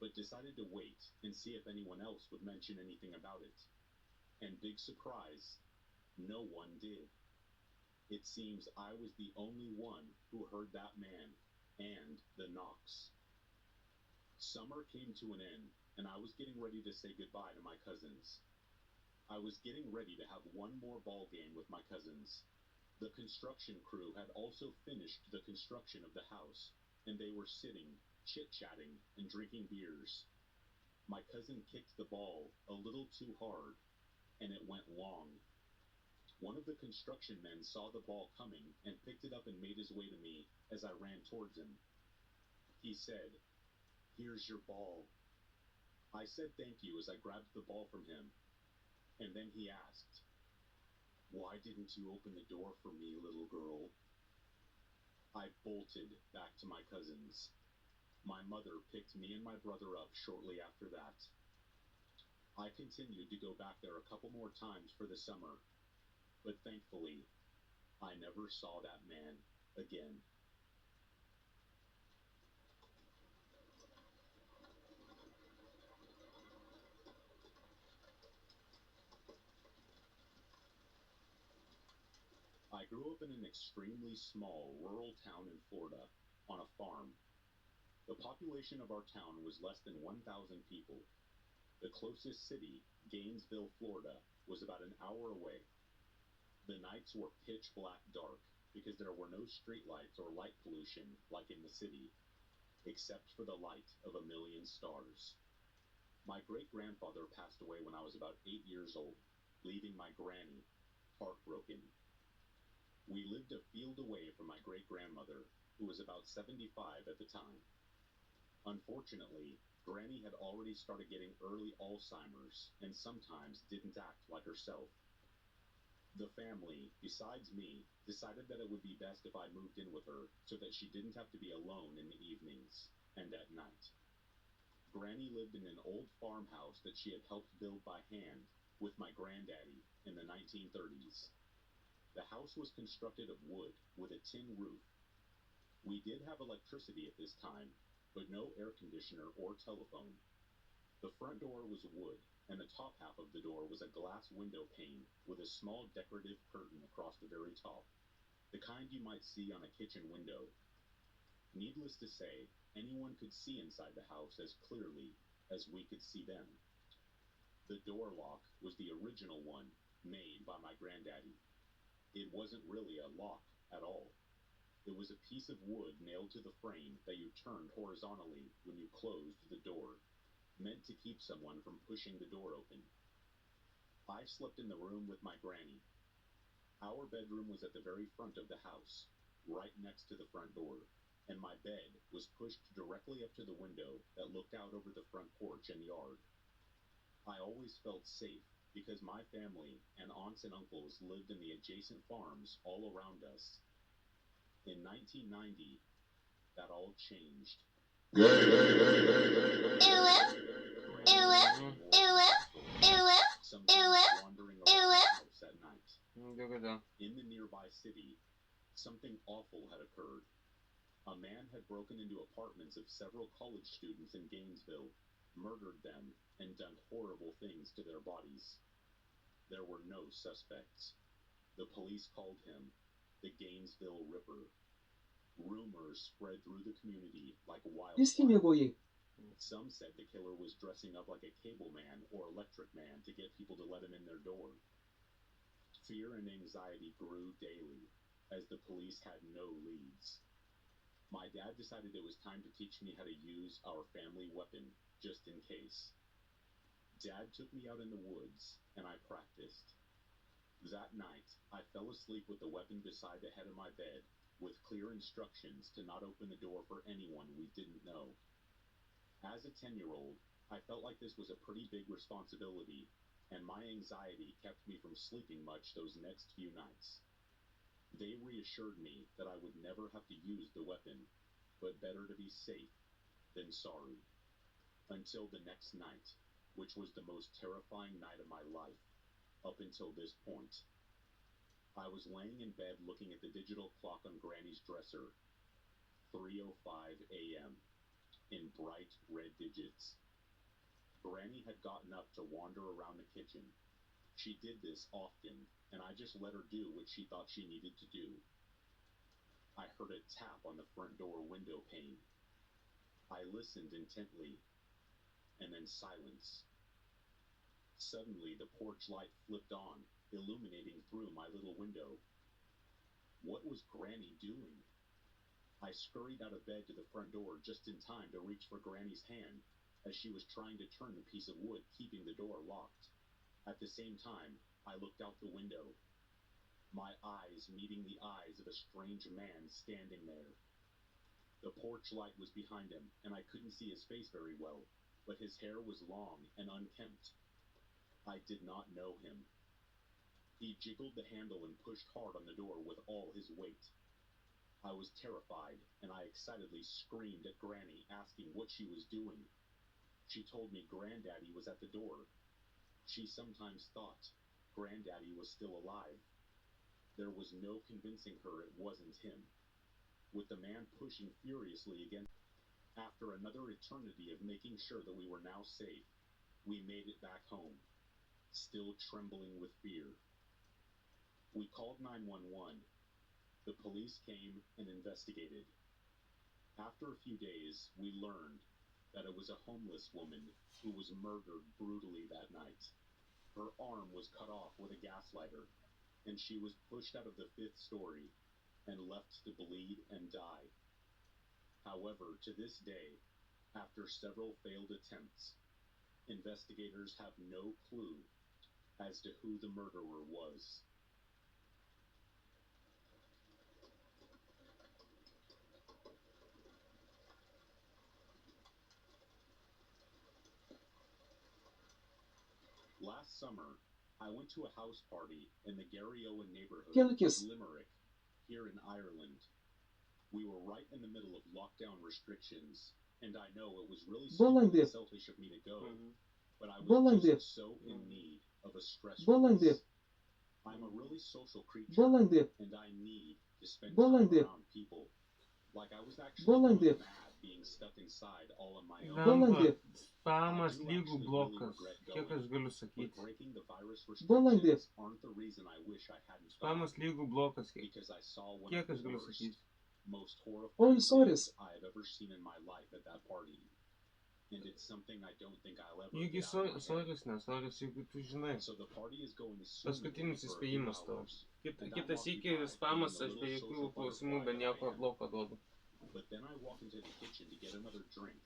but decided to wait and see if anyone else would mention anything about it. And big surprise, no one did. It seems I was the only one who heard that man and the knocks. Summer came to an end, and I was getting ready to say goodbye to my cousins. I was getting ready to have one more ball game with my cousins. The construction crew had also finished the construction of the house, and they were sitting, chit-chatting, and drinking beers. My cousin kicked the ball a little too hard, and it went long. One of the construction men saw the ball coming and picked it up and made his way to me as I ran towards him. He said, "Here's your ball." I said thank you as I grabbed the ball from him, and then he asked, "Why didn't you open the door for me, little girl?" I bolted back to my cousin's. My mother picked me and my brother up shortly after that. I continued to go back there a couple more times for the summer, but thankfully, I never saw that man again. I grew up in an extremely small rural town in Florida, on a farm. The population of our town was less than 1,000 people. The closest city, Gainesville, Florida, was about an hour away. The nights were pitch black dark because there were no streetlights or light pollution like in the city, except for the light of a million stars. My great-grandfather passed away when I was about 8 years old, leaving my granny heartbroken. We lived a field away from my great-grandmother, who was about 75 at the time. Unfortunately, Granny had already started getting early Alzheimer's and sometimes didn't act like herself. The family, besides me, decided that it would be best if I moved in with her so that she didn't have to be alone in the evenings and at night. Granny lived in an old farmhouse that she had helped build by hand with my granddaddy in the 1930s. The house was constructed of wood with a tin roof. We did have electricity at this time, but no air conditioner or telephone. The front door was wood, and the top half of the door was a glass window pane with a small decorative curtain across the very top, the kind you might see on a kitchen window. Needless to say, anyone could see inside the house as clearly as we could see them. The door lock was the original one made by my granddaddy. It wasn't really a lock at all. It was a piece of wood nailed to the frame that you turned horizontally when you closed the door, meant to keep someone from pushing the door open. I slept in the room with my granny. Our bedroom was at the very front of the house, right next to the front door, and my bed was pushed directly up to the window that looked out over the front porch and yard. I always felt safe because my family and aunts and uncles lived in the adjacent farms all around us. In 1990, that all changed. Sometimes wandering around the house at night. In the nearby city, something awful had occurred. A man had broken into apartments of several college students in Gainesville, murdered them, and done horrible things to their bodies. There were no suspects. The police called him the Gainesville Ripper. Rumors spread through the community like Visgi wildfire. miegojai. Some said the killer was dressing up like a cable man or electric man to get people to let him in their door. Fear and anxiety grew daily as the police had no leads. My dad decided it was time to teach me how to use our family weapon, just in case. Dad took me out in the woods, and I practiced. That night, I fell asleep with the weapon beside the head of my bed, with clear instructions to not open the door for anyone we didn't know. As a 10-year-old, I felt like this was a pretty big responsibility, and my anxiety kept me from sleeping much those next few nights. They reassured me that I would never have to use the weapon, but better to be safe than sorry. Until the next night, which was the most terrifying night of my life, up until this point. I was laying in bed looking at the digital clock on Granny's dresser. 3:05 a.m. in bright red digits. Granny had gotten up to wander around the kitchen. She did this often, and I just let her do what she thought she needed to do. I heard a tap on the front door window pane. I listened intently, and then silence. Suddenly, the porch light flipped on, illuminating through my little window. What was Granny doing? I scurried out of bed to the front door just in time to reach for Granny's hand. as she was trying to turn the piece of wood keeping the door locked. At the same time, I looked out the window, my eyes meeting the eyes of a strange man standing there. The porch light was behind him, and I couldn't see his face very well, but his hair was long and unkempt. I did not know him. He jiggled the handle and pushed hard on the door with all his weight. I was terrified, and I excitedly screamed at Granny, asking what she was doing. She told me Granddaddy was at the door. She sometimes thought Granddaddy was still alive. There was no convincing her it wasn't him. With the man pushing furiously against. After another eternity of making sure that we were now safe, we made it back home, still trembling with fear. We called 911. The police came and investigated. After a few days, we learned that it was a homeless woman who was murdered brutally that night. Her arm was cut off with a gas lighter, and she was pushed out of the 5th story and left to bleed and die. However, to this day, after several failed attempts, investigators have no clue as to who the murderer was. Last summer, I went to a house party in the Gary Owen neighborhood Kelkis. of Limerick, here in Ireland. We were right in the middle of lockdown restrictions, and I know it was really stupid and selfish of me to go, but I was just so in need of a stress release. I'm a really social creature, and I need to spend time around people. Like I was actually going mad being stuck inside all on my own. Lemba, spamas lygų blokas. Kiek aš galiu But sakyti? breaking the virus restrictions aren't the reason I wish I hadn't Spamas gone, lygų blokas. because I saw one Kiek of aš the galiu worst, sakyti? most Oi, horrifying soris. things I have ever seen in my life at that party. And it's something I don't think I'll ever Juk get out of my head. soris, nesoris, jeigu tu žinai. So the party is going soon Paskutinis for a few įspėjimas tau. hours, Kitas iki spamas, aš be jokių klausimų, be nieko bloką duodu. but then I walk into the kitchen to get another drink.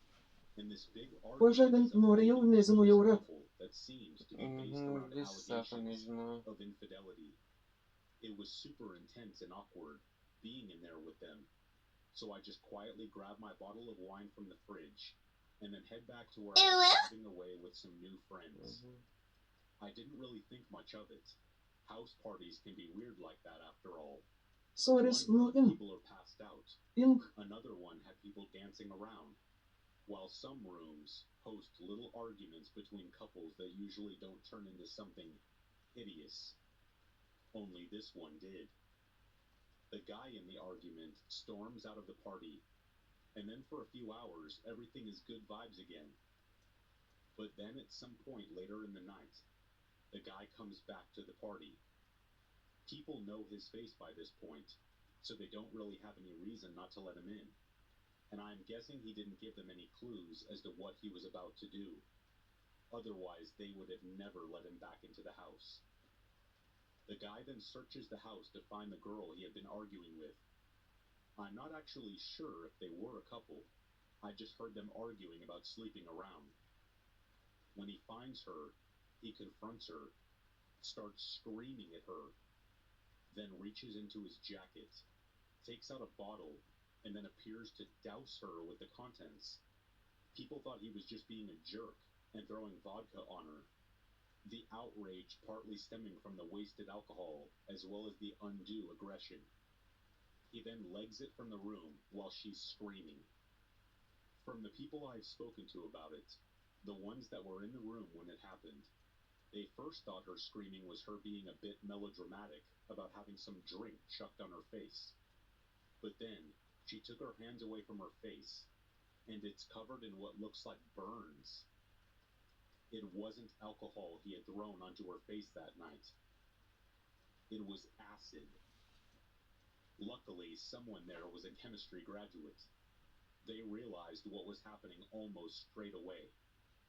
And this big Pažadant norėjau, nežinojau rap. that seems to be based around Visi sako, allegations nežinau. of infidelity. It was super intense and awkward being in there with them. So I just quietly grab my bottle of wine from the fridge and then head back to where I was having away with some new friends. I didn't really think much of it. House parties can be weird like that after all. Soris, One nu people are passed out. imk. Another one had people dancing around. While some rooms host little arguments between couples that usually don't turn into something hideous. Only this one did. The guy in the argument storms out of the party, and then for a few hours, everything is good vibes again. But then at some point later in the night, the guy comes back to the party. People know his face by this point, so they don't really have any reason not to let him in. And I'm guessing he didn't give them any clues as to what he was about to do. Otherwise, they would have never let him back into the house. The guy then searches the house to find the girl he had been arguing with. I'm not actually sure if they were a couple. I just heard them arguing about sleeping around. When he finds her, he confronts her, starts screaming at her, then reaches into his jacket, takes out a bottle, and then appears to douse her with the contents. People thought he was just being a jerk and throwing vodka on her. The outrage partly stemming from the wasted alcohol as well as the undue aggression. He then legs it from the room while she's screaming. From the people I've spoken to about it, the ones that were in the room when it happened, they first thought her screaming was her being a bit melodramatic about having some drink chucked on her face. But then, she took her hands away from her face, and it's covered in what looks like burns. It wasn't alcohol he had thrown onto her face that night. It was acid. Luckily, someone there was a chemistry graduate. They realized what was happening almost straight away,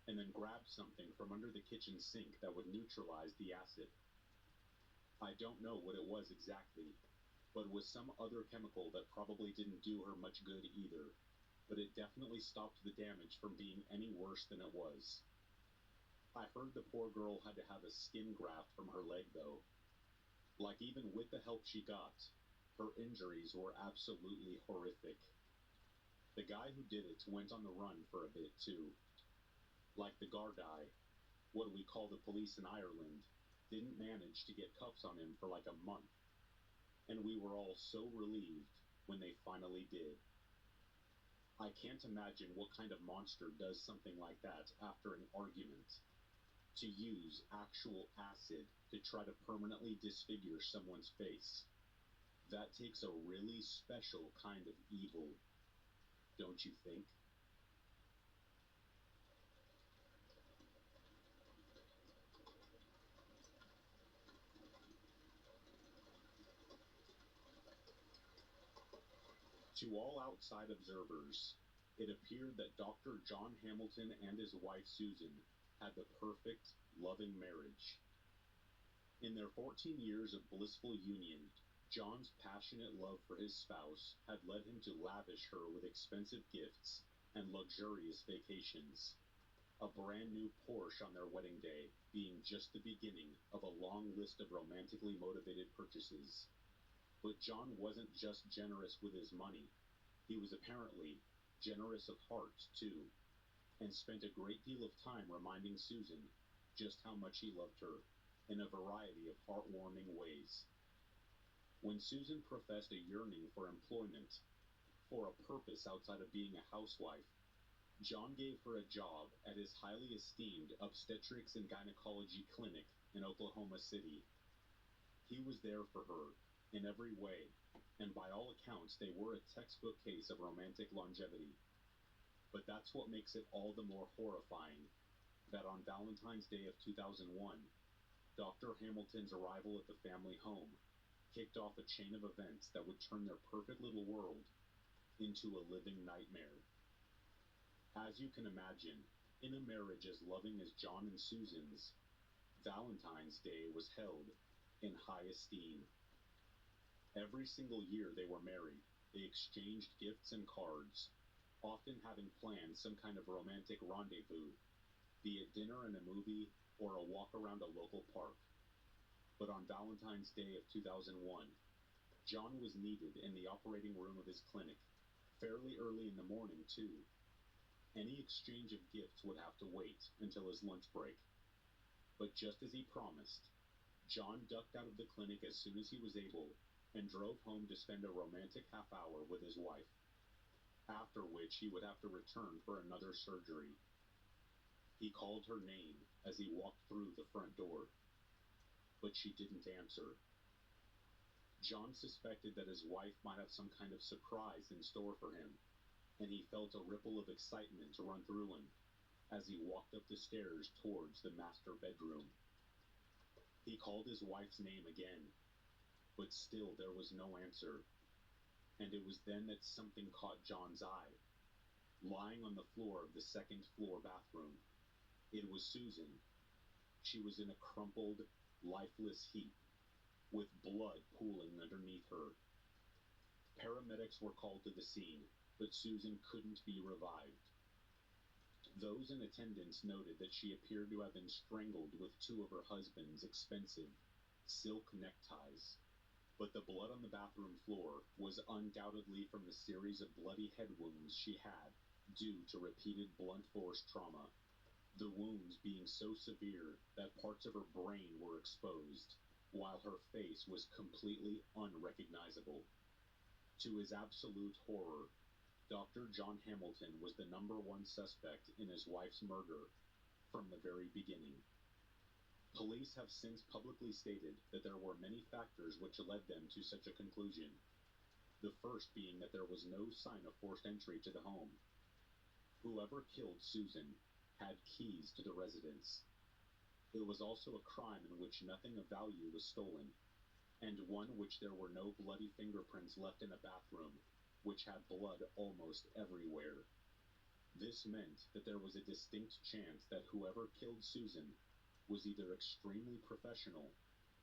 and then grabbed something from under the kitchen sink that would neutralize the acid. I don't know what it was exactly, but it was some other chemical that probably didn't do her much good either. but it definitely stopped the damage from being any worse than it was. I heard the poor girl had to have a skin graft from her leg, though. Like, even with the help she got, her injuries were absolutely horrific. The guy who did it went on the run for a bit, too. Like the Gardaí, what we call the police in Ireland, didn't manage to get cuffs on him for like a month. And we were all so relieved when they finally did. I can't imagine what kind of monster does something like that after an argument. To use actual acid to try to permanently disfigure someone's face. That takes a really special kind of evil, don't you think? To all outside observers, it appeared that Dr. John Hamilton and his wife Susan had the perfect, loving marriage. In their 14 years of blissful union, John's passionate love for his spouse had led him to lavish her with expensive gifts and luxurious vacations. A brand new Porsche on their wedding day being just the beginning of a long list of romantically motivated purchases. But John wasn't just generous with his money. He was apparently generous of heart, too, and spent a great deal of time reminding Susan just how much he loved her in a variety of heartwarming ways. When Susan professed a yearning for employment, for a purpose outside of being a housewife, John gave her a job at his highly esteemed obstetrics and gynecology clinic in Oklahoma City. He was there for her in every way, and by all accounts they were a textbook case of romantic longevity. But that's what makes it all the more horrifying, that on Valentine's Day of 2001, Dr. Hamilton's arrival at the family home kicked off a chain of events that would turn their perfect little world into a living nightmare. As you can imagine, in a marriage as loving as John and Susan's, Valentine's Day was held in high esteem. Every single year they were married, they exchanged gifts and cards, often having planned some kind of romantic rendezvous, be it dinner and a movie or a walk around a local park. But on Valentine's Day of 2001, John was needed in the operating room of his clinic, fairly early in the morning, too. Any exchange of gifts would have to wait until his lunch break. But just as he promised, John ducked out of the clinic as soon as he was able and drove home to spend a romantic half hour with his wife, after which he would have to return for another surgery. He called her name as he walked through the front door, but she didn't answer. John suspected that his wife might have some kind of surprise in store for him, and he felt a ripple of excitement run through him as he walked up the stairs towards the master bedroom. He called his wife's name again, but still there was no answer, and it was then that something caught John's eye. Lying on the floor of the second floor bathroom, it was Susan. She was in a crumpled, lifeless heap, with blood pooling underneath her. Paramedics were called to the scene, but Susan couldn't be revived. Those in attendance noted that she appeared to have been strangled with two of her husband's expensive silk neckties. But the blood on the bathroom floor was undoubtedly from the series of bloody head wounds she had due to repeated blunt force trauma, the wounds being so severe that parts of her brain were exposed, while her face was completely unrecognizable. To his absolute horror, Dr. John Hamilton was the #1 suspect in his wife's murder from the very beginning. Police have since publicly stated that there were many factors which led them to such a conclusion, the first being that there was no sign of forced entry to the home. Whoever killed Susan had keys to the residence. It was also a crime in which nothing of value was stolen, and one which there were no bloody fingerprints left in a bathroom, which had blood almost everywhere. This meant that there was a distinct chance that whoever killed Susan was either extremely professional,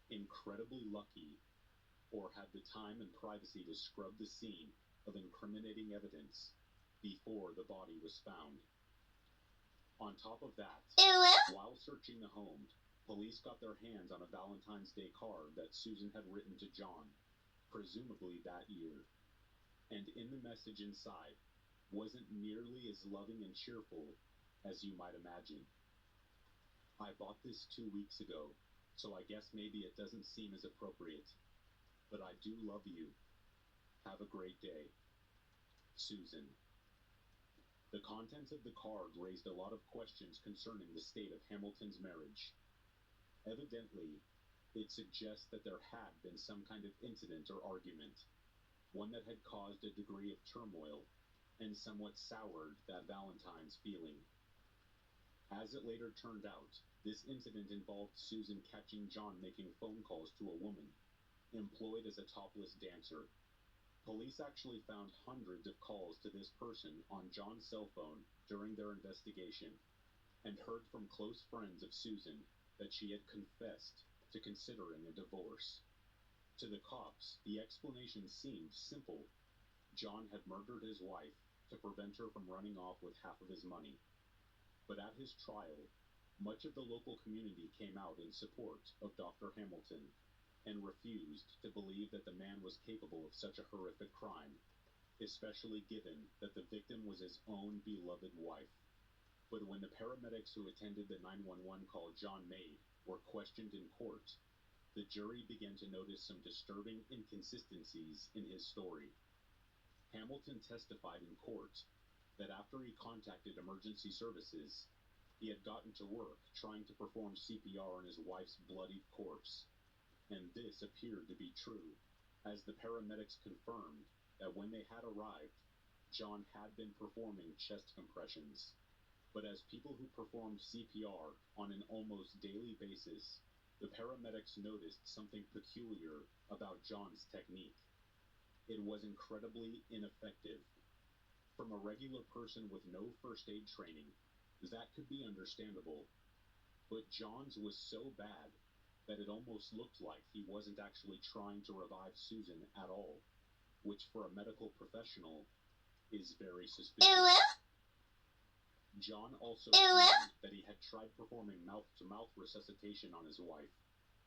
incredibly lucky, or had the time and privacy to scrub the scene of incriminating evidence before the body was found. On top of that, while searching the home, police got their hands on a Valentine's Day card that Susan had written to John, presumably that year. And in the message inside wasn't nearly as loving and cheerful as you might imagine. I bought this 2 weeks ago, so I guess maybe it doesn't seem as appropriate. But I do love you. Have a great day. Susan. The contents of the card raised a lot of questions concerning the state of Hamilton's marriage. Evidently, it suggests that there had been some kind of incident or argument, one that had caused a degree of turmoil and somewhat soured that Valentine's feeling. As it later turned out, this incident involved Susan catching John making phone calls to a woman, employed as a topless dancer. Police actually found hundreds of calls to this person on John's cell phone during their investigation, and heard from close friends of Susan that she had confessed to considering a divorce. To the cops, the explanation seemed simple. John had murdered his wife to prevent her from running off with half of his money. But at his trial, much of the local community came out in support of Dr. Hamilton, and refused to believe that the man was capable of such a horrific crime, especially given that the victim was his own beloved wife. But when the paramedics who attended the 911 call John made were questioned in court, the jury began to notice some disturbing inconsistencies in his story. Hamilton testified in court that after he contacted emergency services, he had gotten to work trying to perform CPR on his wife's bloodied corpse. And this appeared to be true, as the paramedics confirmed that when they had arrived, John had been performing chest compressions. But as people who performed CPR on an almost daily basis, the paramedics noticed something peculiar about John's technique. It was incredibly ineffective. From a regular person with no first aid training, that could be understandable. But John's was so bad that it almost looked like he wasn't actually trying to revive Susan at all, which for a medical professional is very suspicious. John also claimed that he had tried performing mouth-to-mouth resuscitation on his wife,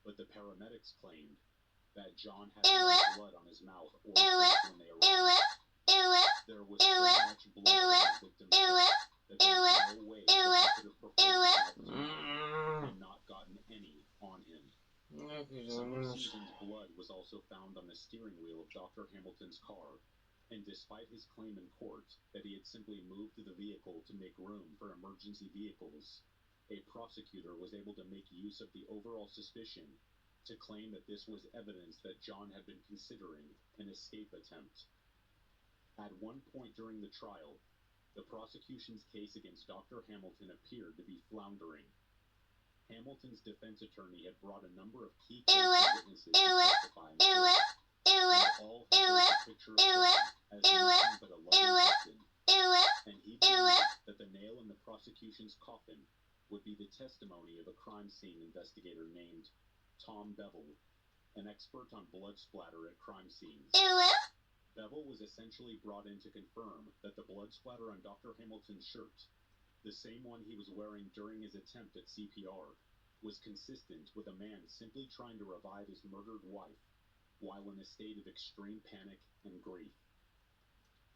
but the paramedics claimed that John had no blood on his mouth or face when they arrived. There was so much blood on the victim's face that there was no way that he could have performed mouth-to-mouth and not gotten any on him. Some of Susan's blood was also found on the steering wheel of Dr. Hamilton's car, and despite his claim in court that he had simply moved the vehicle to make room for emergency vehicles, a prosecutor was able to make use of the overall suspicion to claim that this was evidence that John had been considering an escape attempt. At one point during the trial, the prosecution's case against Dr. Hamilton appeared to be floundering. Hamilton's defense attorney had brought a number of key witnesses to testify in court, and all had painted a picture of John as nothing but a loving husband, and he believed that the nail in the prosecution's coffin would be the testimony of a crime scene investigator named Tom Bevel, an expert on blood splatter at crime scenes. Bevel was essentially brought in to confirm that the blood splatter on Dr. Hamilton's shirt, the same one he was wearing during his attempt at CPR, was consistent with a man simply trying to revive his murdered wife while in a state of extreme panic and grief.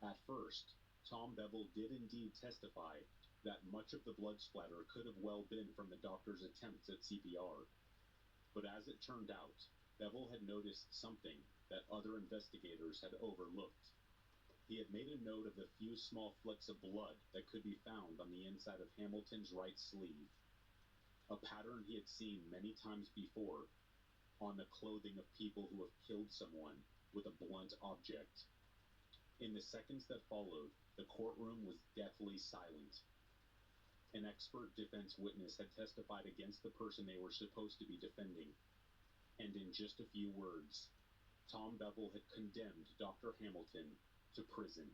At first, Tom Bevel did indeed testify that much of the blood splatter could have well been from the doctor's attempts at CPR. But as it turned out, Bevel had noticed something that other investigators had overlooked. He had made a note of the few small flecks of blood that could be found on the inside of Hamilton's right sleeve, a pattern he had seen many times before on the clothing of people who have killed someone with a blunt object. In the seconds that followed, the courtroom was deathly silent. An expert defense witness had testified against the person they were supposed to be defending, and in just a few words, Tom Bevel had condemned Dr. Hamilton to prison.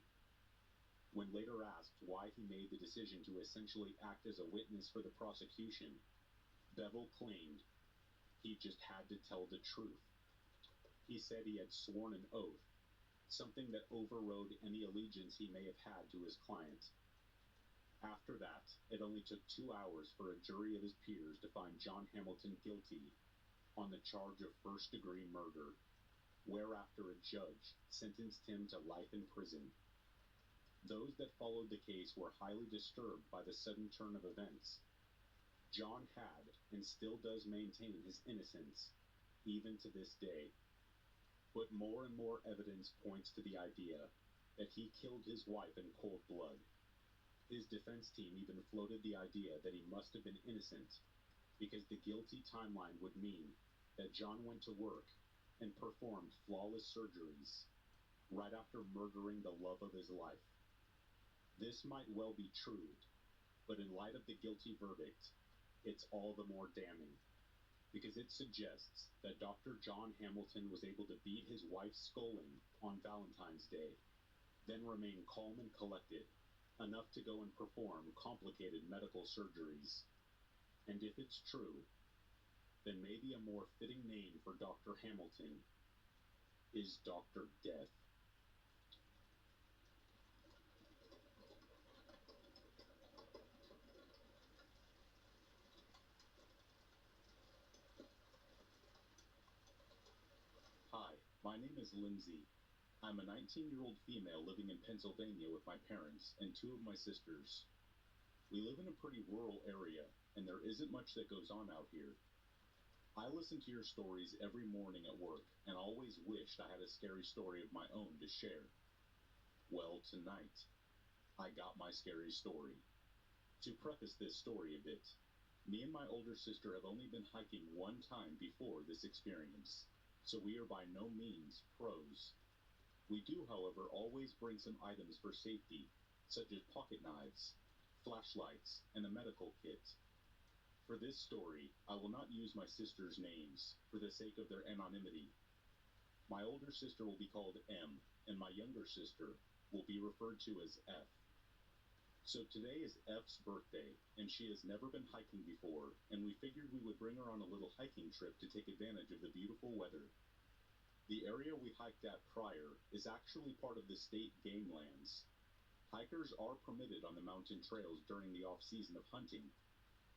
When later asked why he made the decision to essentially act as a witness for the prosecution, Bevel claimed he just had to tell the truth. He said he had sworn an oath something that overrode any allegiance he may have had to his client. After that, it only took 2 hours for a jury of his peers to find John Hamilton guilty on the charge of first-degree murder, whereafter a judge sentenced him to life in prison. Those that followed the case were highly disturbed by the sudden turn of events. John had, and still does maintain his innocence, even to this day. But more and more evidence points to the idea that he killed his wife in cold blood. His defense team even floated the idea that he must have been innocent, because the guilty timeline would mean that John went to work and performed flawless surgeries right after murdering the love of his life. This might well be true, but in light of the guilty verdict, it's all the more damning, because it suggests that Dr. John Hamilton was able to beat his wife's skull in on Valentine's Day, then remain calm and collected, enough to go and perform complicated medical surgeries. And if it's true, then maybe a more fitting name for Dr. Hamilton is Dr. Death. Hi, my name is Lindsay. I'm a 19-year-old female living in Pennsylvania with my parents and 2 of my sisters. We live in a pretty rural area, and there isn't much that goes on out here. I listen to your stories every morning at work, and always wished I had a scary story of my own to share. Well, tonight, I got my scary story. To preface this story a bit, me and my older sister have only been hiking one time before this experience, so we are by no means pros. We do, however, always bring some items for safety, such as pocket knives, flashlights, and a medical kit. For this story, I will not use my sisters' names for the sake of their anonymity. My older sister will be called M, and my younger sister will be referred to as F. So today is F's birthday, and she has never been hiking before, and we figured we would bring her on a little hiking trip to take advantage of the beautiful weather. The area we hiked at prior is actually part of the state game lands. Hikers are permitted on the mountain trails during the off-season of hunting.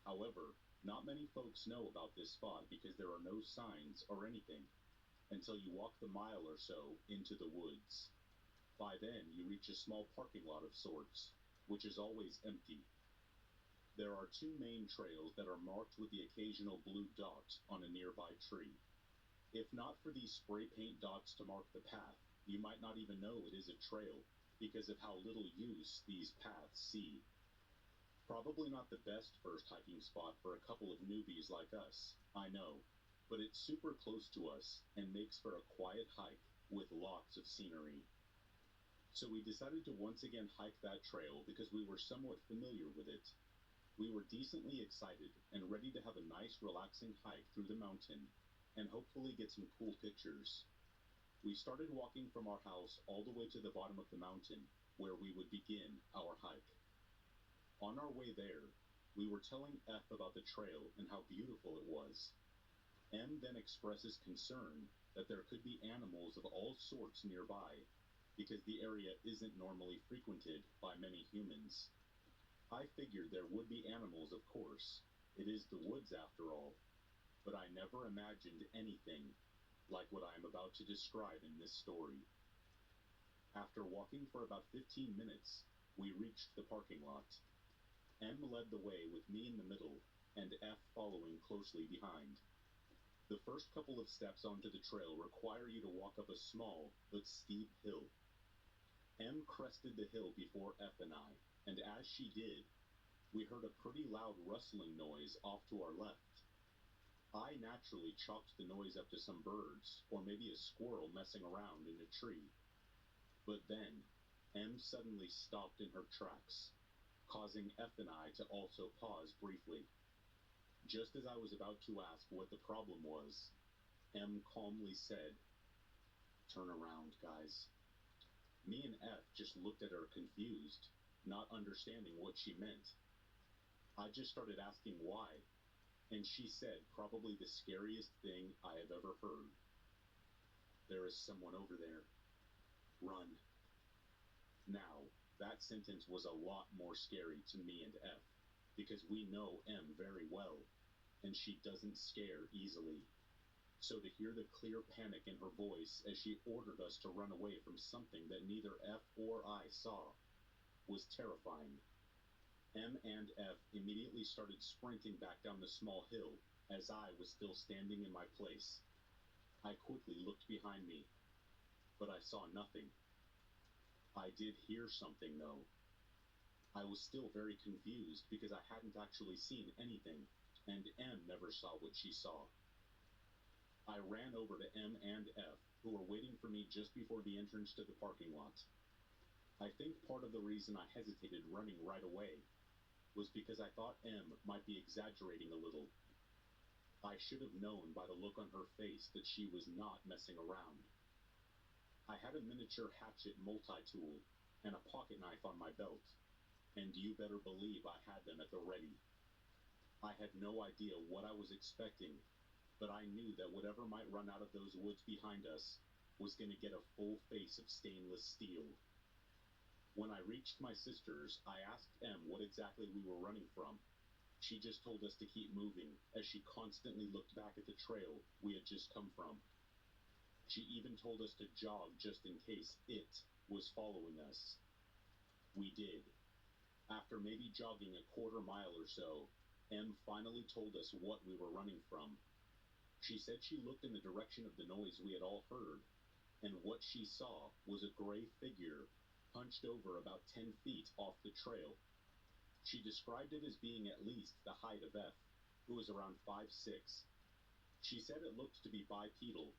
However, not many folks know about this spot because there are no signs or anything until you walk the mile or so into the woods. By then, you reach a small parking lot of sorts, which is always empty. There are 2 main trails that are marked with the occasional blue dot on a nearby tree. If not for these spray paint dots to mark the path, you might not even know it is a trail because of how little use these paths see. Probably not the best first hiking spot for a couple of newbies like us, I know, but it's super close to us and makes for a quiet hike with lots of scenery. So we decided to once again hike that trail because we were somewhat familiar with it. We were decently excited and ready to have a nice relaxing hike through the mountain and hopefully get some cool pictures. We started walking from our house all the way to the bottom of the mountain, where we would begin our hike. On our way there, we were telling F about the trail and how beautiful it was. M then expresses concern that there could be animals of all sorts nearby, because the area isn't normally frequented by many humans. I figured there would be animals, of course. It is the woods after all. But I never imagined anything like what I am about to describe in this story. After walking for about 15 minutes, we reached the parking lot. M led the way with me in the middle, and F following closely behind. The first couple of steps onto the trail require you to walk up a small but steep hill. M crested the hill before F and I, and as she did, we heard a pretty loud rustling noise off to our left. I naturally chalked the noise up to some birds, or maybe a squirrel messing around in a tree. But then, M suddenly stopped in her tracks, causing F and I to also pause briefly. Just as I was about to ask what the problem was, M calmly said, "Turn around, guys." Me and F just looked at her confused, not understanding what she meant. I just started asking why, and she said probably the scariest thing I have ever heard. "There is someone over there, that sentence was a lot more scary to me and F, because we know M very well, and she doesn't scare easily. So to hear the clear panic in her voice as she ordered us to run away from something that neither F or I saw was terrifying. M and F immediately started sprinting back down the small hill as I was still standing in my place. I quickly looked behind me, but I saw nothing. I did hear something, though. I was still very confused because I hadn't actually seen anything, and M never saw what she saw. I ran over to M and F, who were waiting for me just before the entrance to the parking lot. I think part of the reason I hesitated running right away was because I thought M might be exaggerating a little. I should have known by the look on her face that she was not messing around. I had a miniature hatchet multi-tool and a pocket knife on my belt, and you better believe I had them at the ready. I had no idea what I was expecting, but I knew that whatever might run out of those woods behind us was going to get a full face of stainless steel. When I reached my sister's, I asked M what exactly we were running from. She just told us to keep moving, as she constantly looked back at the trail we had just come from. She even told us to jog just in case it was following us. We did. After maybe jogging a quarter mile or so, M finally told us what we were running from. She said she looked in the direction of the noise we had all heard, and what she saw was a gray figure hunched over about 10 feet off the trail. She described it as being at least the height of F, who was around 5'6". She said it looked to be bipedal,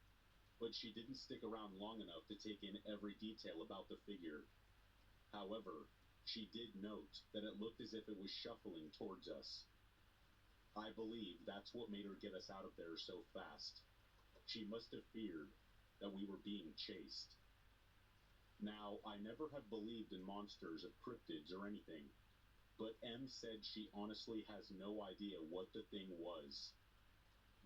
but she didn't stick around long enough to take in every detail about the figure. However, she did note that it looked as if it was shuffling towards us. I believe that's what made her get us out of there so fast. She must have feared that we were being chased. Now, I never have believed in monsters or cryptids or anything, but M said she honestly has no idea what the thing was.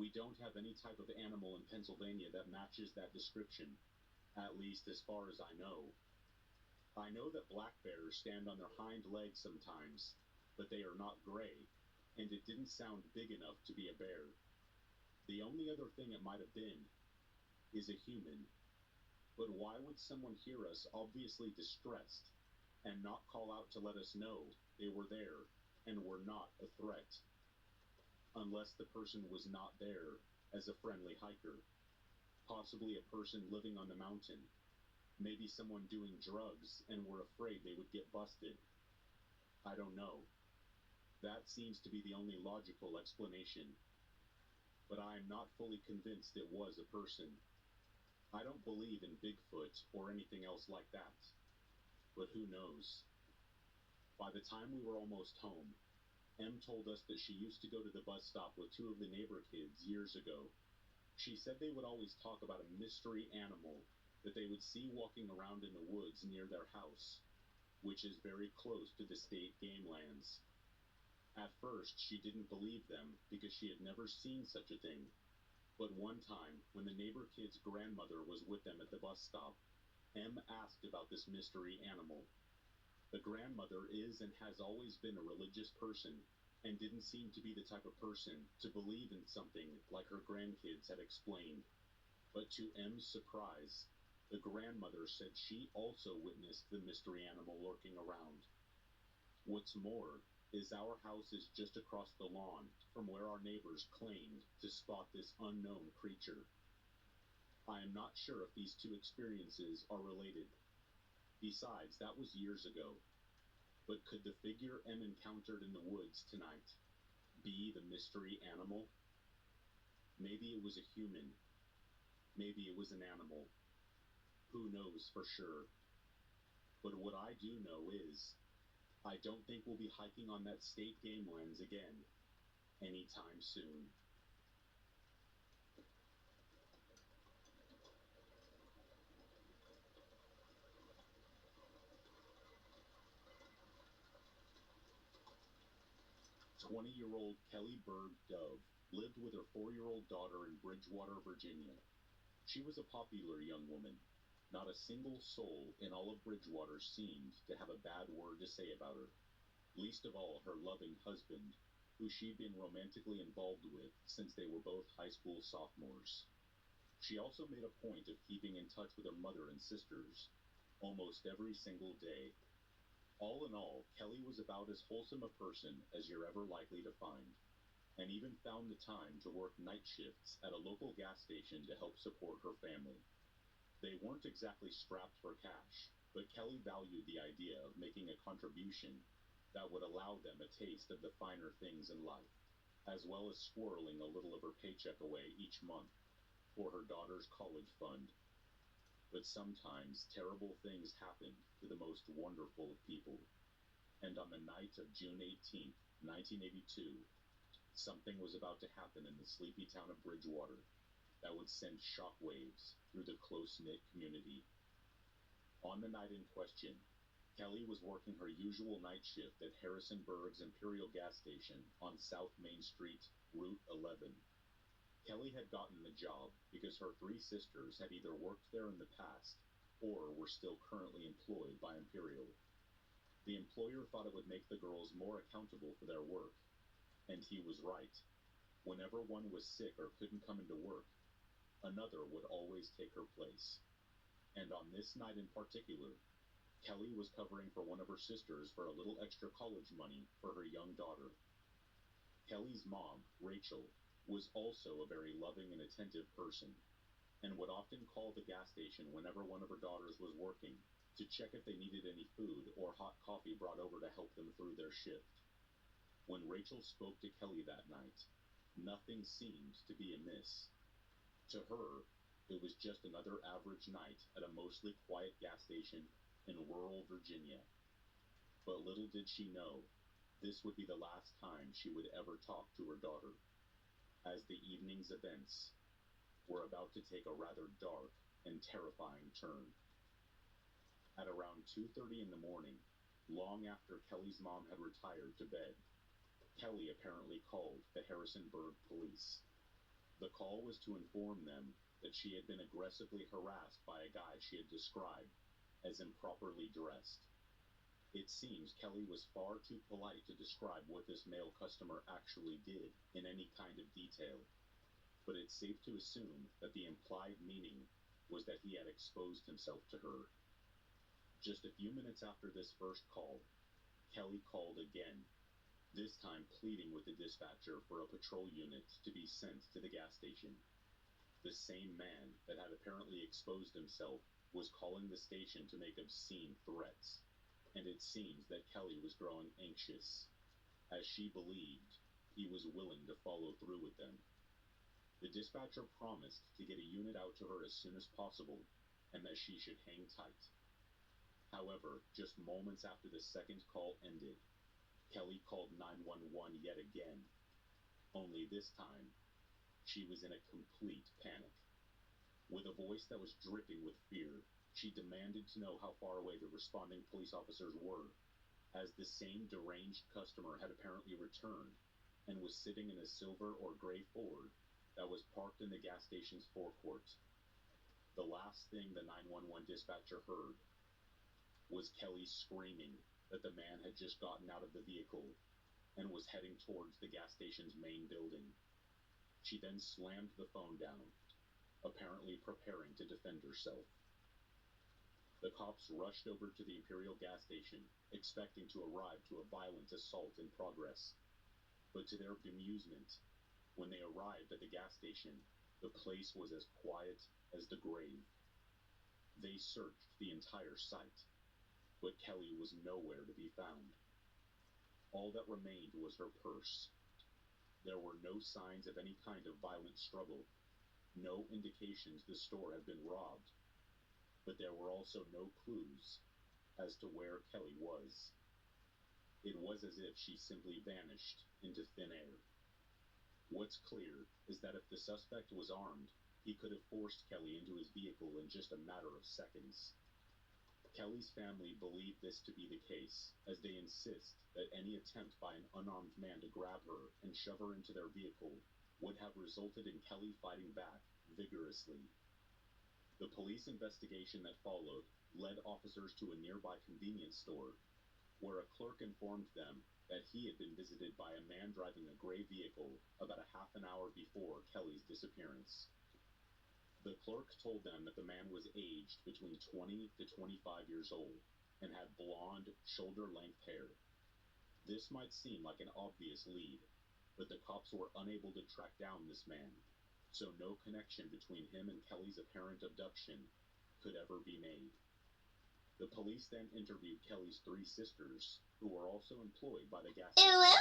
We don't have any type of animal in Pennsylvania that matches that description, at least as far as I know. I know that black bears stand on their hind legs sometimes, but they are not gray, and it didn't sound big enough to be a bear. The only other thing it might have been is a human. But why would someone hear us obviously distressed and not call out to let us know they were there and were not a threat? Unless the person was not there as a friendly hiker. Possibly a person living on the mountain. Maybe someone doing drugs and were afraid they would get busted. I don't know. That seems to be the only logical explanation. But I am not fully convinced it was a person. I don't believe in Bigfoot or anything else like that. But who knows? By the time we were almost home, M told us that she used to go to the bus stop with two of the neighbor kids years ago. She said they would always talk about a mystery animal that they would see walking around in the woods near their house, which is very close to the state game lands. At first, she didn't believe them because she had never seen such a thing. But one time, when the neighbor kid's grandmother was with them at the bus stop, M asked about this mystery animal. The grandmother is and has always been a religious person and didn't seem to be the type of person to believe in something like her grandkids had explained. But to M's surprise, the grandmother said she also witnessed the mystery animal lurking around. What's more is our house is just across the lawn from where our neighbors claimed to spot this unknown creature. I am not sure if these two experiences are related. Besides, that was years ago. But could the figure M encountered in the woods tonight be the mystery animal? Maybe it was a human. Maybe it was an animal. Who knows for sure? But what I do know is, I don't think we'll be hiking on that state game lands again anytime soon. "20-year-old Kelly Berg Dove lived with her 4-year-old daughter in Bridgewater, Virginia. She was a popular young woman. Not a single soul in all of Bridgewater seemed to have a bad word to say about her, least of all her loving husband, who she'd been romantically involved with since they were both high school sophomores. She also made a point of keeping in touch with her mother and sisters almost every single day. All in all, Kelly was about as wholesome a person as you're ever likely to find, and even found the time to work night shifts at a local gas station to help support her family. They weren't exactly strapped for cash, but Kelly valued the idea of making a contribution that would allow them a taste of the finer things in life, as well as squirreling a little of her paycheck away each month for her daughter's college fund. But sometimes terrible things happened to the most wonderful of people, and on the night of June 18th, 1982, something was about to happen in the sleepy town of Bridgewater that would send shockwaves through the close-knit community. On the night in question, Kelly was working her usual night shift at Harrisonburg's Imperial gas station on South Main Street, Route 11. Kelly had gotten the job because her three sisters had either worked there in the past or were still currently employed by Imperial. The employer thought it would make the girls more accountable for their work, and he was right. Whenever one was sick or couldn't come into work, another would always take her place. And on this night in particular, Kelly was covering for one of her sisters for a little extra college money for her young daughter. Kelly's mom, Rachel, was also a very loving and attentive person, and would often call the gas station whenever one of her daughters was working to check if they needed any food or hot coffee brought over to help them through their shift. When Rachel spoke to Kelly that night, nothing seemed to be amiss. To her, it was just another average night at a mostly quiet gas station in rural Virginia. But little did she know, this would be the last time she would ever talk to her daughter, as the evening's events were about to take a rather dark and terrifying turn. At around 2:30 in the morning, long after Kelly's mom had retired to bed, Kelly apparently called the Harrisonburg police. The call was to inform them that she had been aggressively harassed by a guy she had described as improperly dressed. It seems Kelly was far too polite to describe what this male customer actually did in any kind of detail, but it's safe to assume that the implied meaning was that he had exposed himself to her. Just a few minutes after this first call, Kelly called again, this time pleading with the dispatcher for a patrol unit to be sent to the gas station. The same man that had apparently exposed himself was calling the station to make obscene threats, and it seems that Kelly was growing anxious, as she believed he was willing to follow through with them. The dispatcher promised to get a unit out to her as soon as possible, and that she should hang tight. However, just moments after the second call ended, Kelly called 911 yet again, only this time, she was in a complete panic. With a voice that was dripping with fear, she demanded to know how far away the responding police officers were, as the same deranged customer had apparently returned and was sitting in a silver or gray Ford that was parked in the gas station's forecourt. The last thing the 911 dispatcher heard was Kelly screaming that the man had just gotten out of the vehicle and was heading towards the gas station's main building. She then slammed the phone down, apparently preparing to defend herself. The cops rushed over to the Imperial gas station, expecting to arrive to a violent assault in progress. But to their bemusement, when they arrived at the gas station, the place was as quiet as the grave. They searched the entire site, but Kelly was nowhere to be found. All that remained was her purse. There were no signs of any kind of violent struggle, no indications the store had been robbed, but there were also no clues as to where Kelly was. It was as if she simply vanished into thin air. What's clear is that if the suspect was armed, he could have forced Kelly into his vehicle in just a matter of seconds. Kelly's family believed this to be the case, as they insist that any attempt by an unarmed man to grab her and shove her into their vehicle would have resulted in Kelly fighting back vigorously. The police investigation that followed led officers to a nearby convenience store, where a clerk informed them that he had been visited by a man driving a gray vehicle about a half an hour before Kelly's disappearance. The clerk told them that the man was aged between 20 to 25 years old and had blonde, shoulder-length hair. This might seem like an obvious lead, but the cops were unable to track down this man, so no connection between him and Kelly's apparent abduction could ever be made. The police then interviewed Kelly's 3 sisters, who were also employed by the gas station.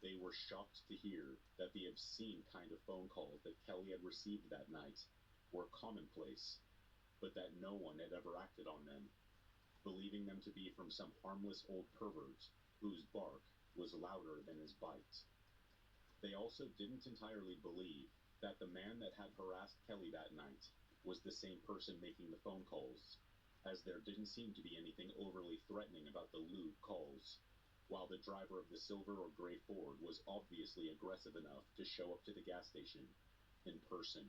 They were shocked to hear that the obscene kind of phone calls that Kelly had received that night were commonplace, but that no one had ever acted on them, believing them to be from some harmless old pervert whose bark was louder than his bite. They also didn't entirely believe that the man that had harassed Kelly that night was the same person making the phone calls, as there didn't seem to be anything overly threatening about the lewd calls, while the driver of the silver or gray Ford was obviously aggressive enough to show up to the gas station in person.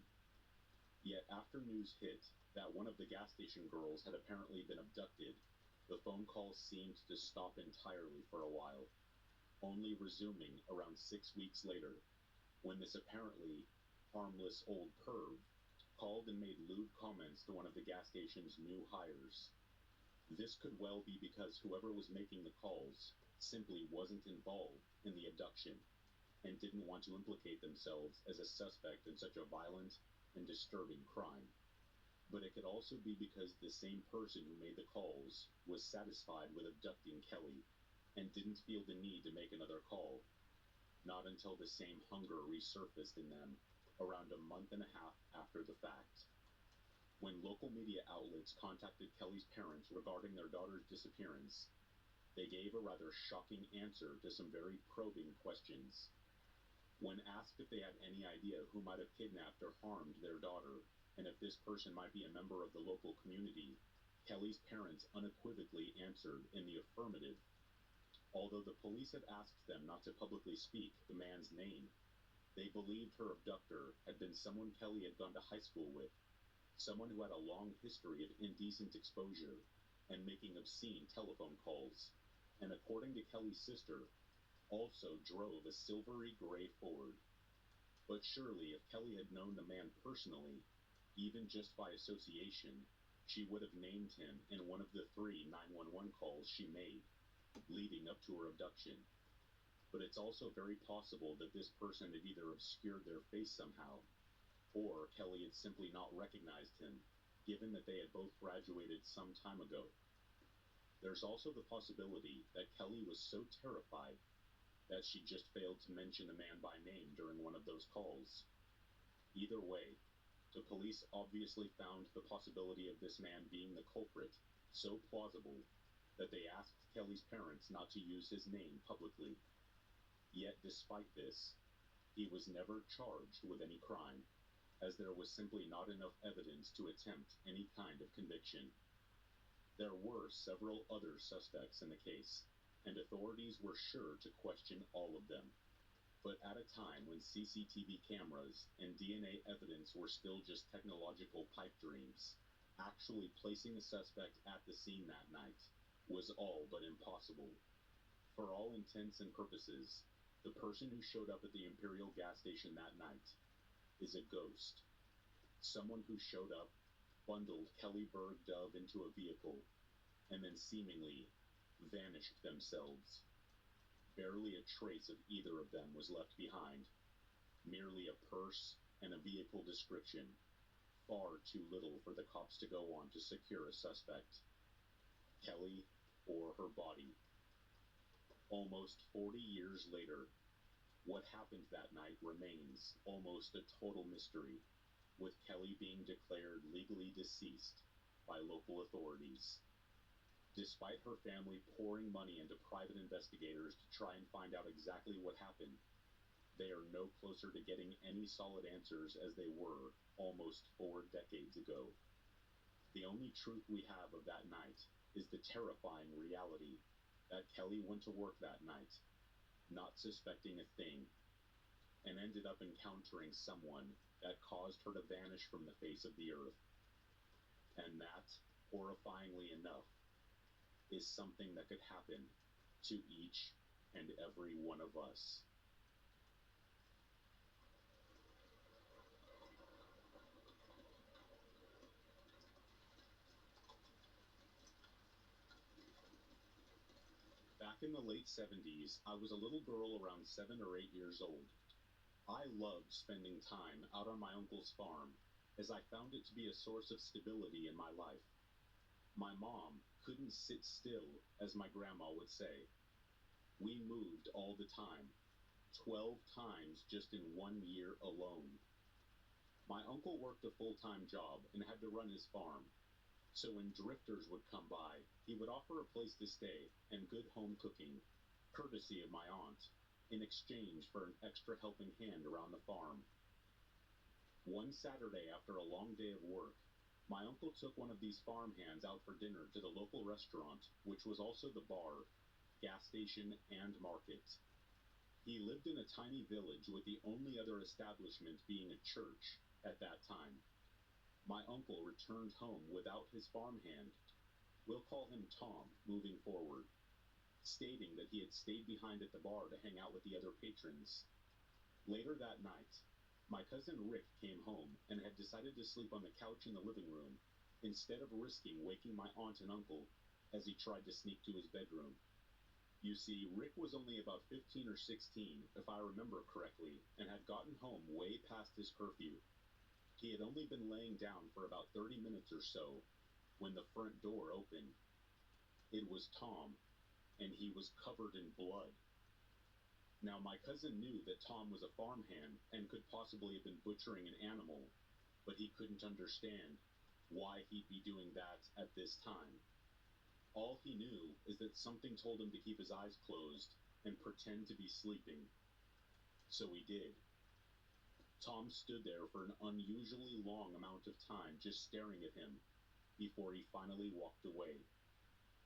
Yet after news hit that one of the gas station girls had apparently been abducted, the phone calls seemed to stop entirely for a while, only resuming around 6 weeks later, when this apparently harmless old perv called and made lewd comments to one of the gas station's new hires. This could well be because whoever was making the calls simply wasn't involved in the abduction and didn't want to implicate themselves as a suspect in such a violent and disturbing crime. But it could also be because the same person who made the calls was satisfied with abducting Kelly and didn't feel the need to make another call, not until the same hunger resurfaced in them around a month and a half after the fact. When local media outlets contacted Kelly's parents regarding their daughter's disappearance, they gave a rather shocking answer to some very probing questions. When asked if they had any idea who might have kidnapped or harmed their daughter, and if this person might be a member of the local community, Kelly's parents unequivocally answered in the affirmative. Although the police had asked them not to publicly speak the man's name, they believed her abductor had been someone Kelly had gone to high school with, someone who had a long history of indecent exposure and making obscene telephone calls, and according to Kelly's sister, also drove a silvery gray Ford. But surely if Kelly had known the man personally, even just by association, she would have named him in one of the 3 911 calls she made leading up to her abduction. But it's also very possible that this person had either obscured their face somehow, or Kelly had simply not recognized him, given that they had both graduated some time ago. There's also the possibility that Kelly was so terrified that she just failed to mention the man by name during one of those calls. Either way, the police obviously found the possibility of this man being the culprit so plausible that they asked Kelly's parents not to use his name publicly. Yet despite this, he was never charged with any crime, as there was simply not enough evidence to attempt any kind of conviction. There were several other suspects in the case, and authorities were sure to question all of them. But at a time when CCTV cameras and DNA evidence were still just technological pipe dreams, actually placing a suspect at the scene that night was all but impossible. For all intents and purposes, the person who showed up at the Imperial gas station that night is a ghost. Someone who showed up, bundled Kelly Berg Dove into a vehicle, and then seemingly vanished themselves. Barely a trace of either of them was left behind, merely a purse and a vehicle description, far too little for the cops to go on to secure a suspect. Kelly or her body. Almost 40 years later, what happened that night remains almost a total mystery, with Kelly being declared legally deceased by local authorities. Despite her family pouring money into private investigators to try and find out exactly what happened, they are no closer to getting any solid answers as they were almost 4 decades ago. The only truth we have of that night is the terrifying reality that Kelly went to work that night, not suspecting a thing, and ended up encountering someone that caused her to vanish from the face of the earth And that, horrifyingly enough, is something that could happen to each and every one of us. Back in the late 70s, I was a little girl around 7 or 8 years old. I loved spending time out on my uncle's farm, as I found it to be a source of stability in my life. My mom couldn't sit still, as my grandma would say. We moved all the time, 12 times just in 1 year alone. My uncle worked a full-time job and had to run his farm, so when drifters would come by, he would offer a place to stay and good home cooking, courtesy of my aunt, in exchange for an extra helping hand around the farm. One Saturday after a long day of work, my uncle took one of these farm hands out for dinner to the local restaurant, which was also the bar, gas station, and market. He lived in a tiny village with the only other establishment being a church at that time. My uncle returned home without his farmhand. We'll call him Tom moving forward, stating that he had stayed behind at the bar to hang out with the other patrons. Later that night, my cousin Rick came home and had decided to sleep on the couch in the living room instead of risking waking my aunt and uncle as he tried to sneak to his bedroom. You see, Rick was only about 15 or 16, if I remember correctly, and had gotten home way past his curfew. He had only been laying down for about 30 minutes or so when the front door opened. It was Tom, and he was covered in blood. Now, my cousin knew that Tom was a farmhand and could possibly have been butchering an animal, but he couldn't understand why he'd be doing that at this time. All he knew is that something told him to keep his eyes closed and pretend to be sleeping. So he did. Tom stood there for an unusually long amount of time just staring at him before he finally walked away.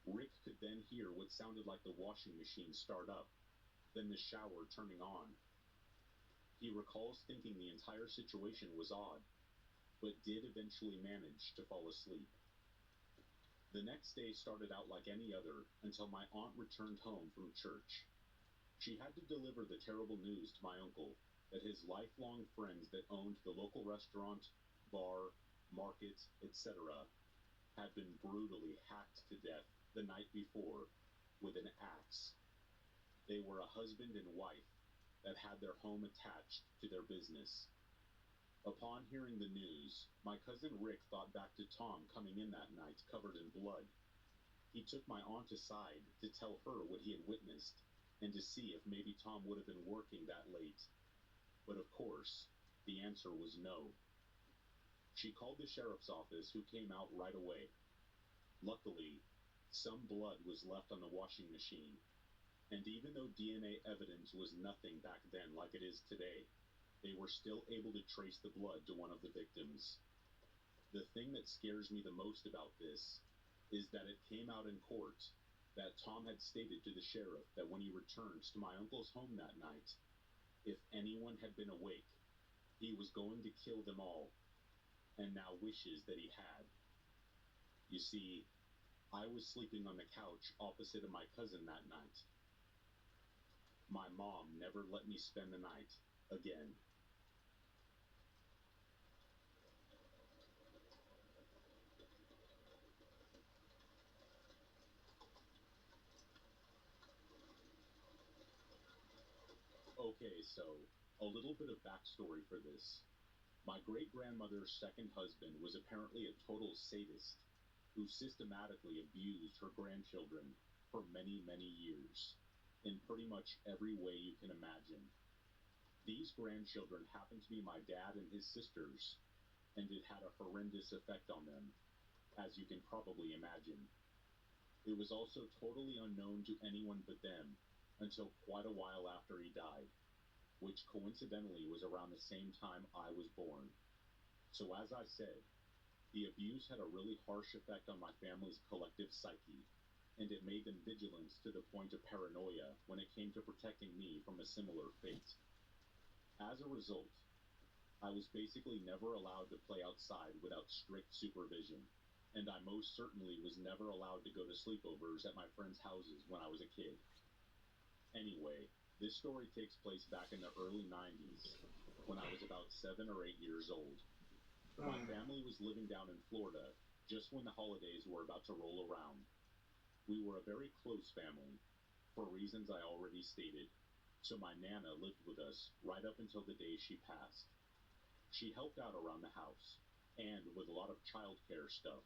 Rick could then hear what sounded like the washing machine start up, then the shower turning on. He recalls thinking the entire situation was odd, but did eventually manage to fall asleep. The next day started out like any other until my aunt returned home from church. She had to deliver the terrible news to my uncle that his lifelong friends that owned the local restaurant, bar, market, etc. had been brutally hacked to death the night before with an axe. They were a husband and wife that had their home attached to their business. Upon hearing the news, my cousin Rick thought back to Tom coming in that night covered in blood. He took my aunt aside to tell her what he had witnessed and to see if maybe Tom would have been working that late. But of course, the answer was no. She called the sheriff's office, who came out right away. Luckily, some blood was left on the washing machine, and even though DNA evidence was nothing back then like it is today, they were still able to trace the blood to one of the victims. The thing that scares me the most about this is that it came out in court that Tom had stated to the sheriff that when he returns to my uncle's home that night, if anyone had been awake, he was going to kill them all, and now wishes that he had. You see, I was sleeping on the couch opposite of my cousin that night. My mom never let me spend the night again. Okay, so a little bit of backstory for this. My great-grandmother's second husband was apparently a total sadist who systematically abused her grandchildren for many, many years, in pretty much every way you can imagine. These grandchildren happened to be my dad and his sisters, and it had a horrendous effect on them, as you can probably imagine. It was also totally unknown to anyone but them until quite a while after he died, which coincidentally was around the same time I was born. So as I said, the abuse had a really harsh effect on my family's collective psyche, and it made them vigilant to the point of paranoia when it came to protecting me from a similar fate. As a result, I was basically never allowed to play outside without strict supervision. and I most certainly was never allowed to go to sleepovers at my friends' houses when I was a kid. Anyway, this story takes place back in the early 90s, when I was about 7 or 8 years old. My family was living down in Florida just when the holidays were about to roll around. We were a very close family, for reasons I already stated, so my Nana lived with us right up until the day she passed. She helped out around the house, and with a lot of childcare stuff,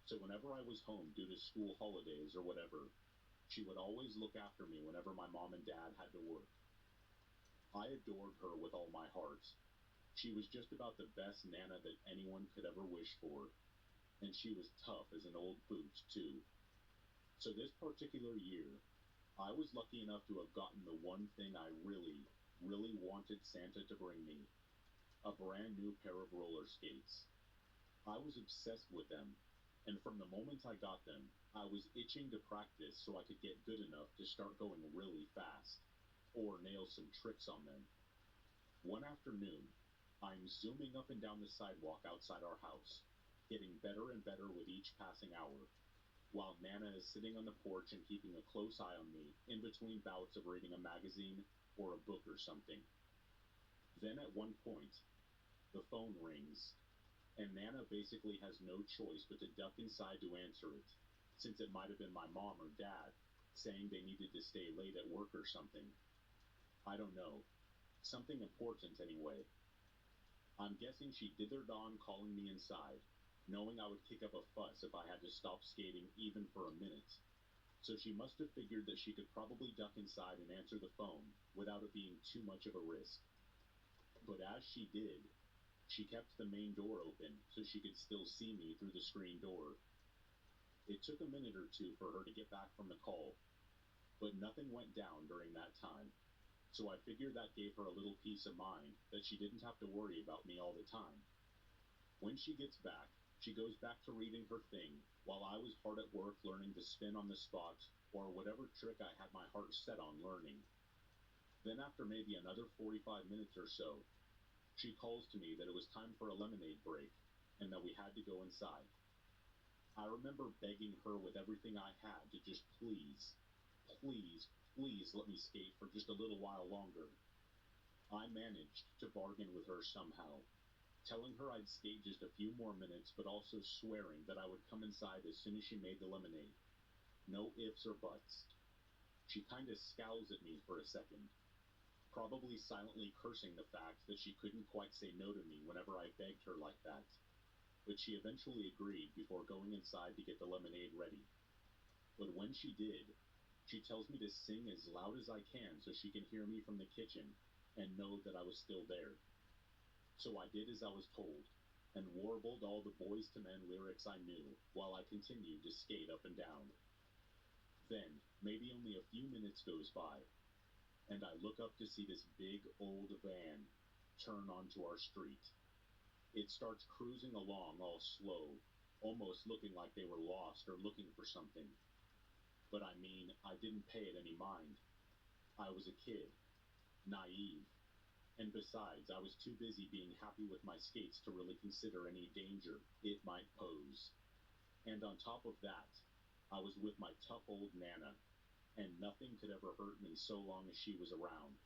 so whenever I was home due to school holidays or whatever, she would always look after me whenever my mom and dad had to work. I adored her with all my heart. She was just about the best Nana that anyone could ever wish for, and she was tough as an old boot, too. So this particular year, I was lucky enough to have gotten the one thing I really, really wanted Santa to bring me: a brand new pair of roller skates. I was obsessed with them, and from the moment I got them, I was itching to practice so I could get good enough to start going really fast, or nail some tricks on them. One afternoon, I'm zooming up and down the sidewalk outside our house, getting better and better with each passing hour, while Nana is sitting on the porch and keeping a close eye on me in between bouts of reading a magazine or a book or something. Then at one point, the phone rings, and Nana basically has no choice but to duck inside to answer it, since it might have been my mom or dad saying they needed to stay late at work or something. I don't know. Something important anyway. I'm guessing she did her darn calling me inside, knowing I would kick up a fuss if I had to stop skating even for a minute. So she must have figured that she could probably duck inside and answer the phone without it being too much of a risk. But as she did, she kept the main door open so she could still see me through the screen door. It took a minute or two for her to get back from the call, but nothing went down during that time. So I figured that gave her a little peace of mind that she didn't have to worry about me all the time. When she gets back, she goes back to reading her thing, while I was hard at work learning to spin on the spot or whatever trick I had my heart set on learning. Then after maybe another 45 minutes or so, she calls to me that it was time for a lemonade break and that we had to go inside. I remember begging her with everything I had to just please, please, please let me skate for just a little while longer. I managed to bargain with her somehow, telling her I'd skate just a few more minutes, but also swearing that I would come inside as soon as she made the lemonade. No ifs or buts. She kind of scowls at me for a second, probably silently cursing the fact that she couldn't quite say no to me whenever I begged her like that. But she eventually agreed before going inside to get the lemonade ready. But when she did, she tells me to sing as loud as I can so she can hear me from the kitchen and know that I was still there. So I did as I was told, and warbled all the Boys to Men lyrics I knew while I continued to skate up and down. Then, maybe only a few minutes goes by, and I look up to see this big old van turn onto our street. It starts cruising along all slow, almost looking like they were lost or looking for something. But I mean, I didn't pay it any mind. I was a kid, naive, and besides, I was too busy being happy with my skates to really consider any danger it might pose. And on top of that, I was with my tough old Nana, and nothing could ever hurt me so long as she was around.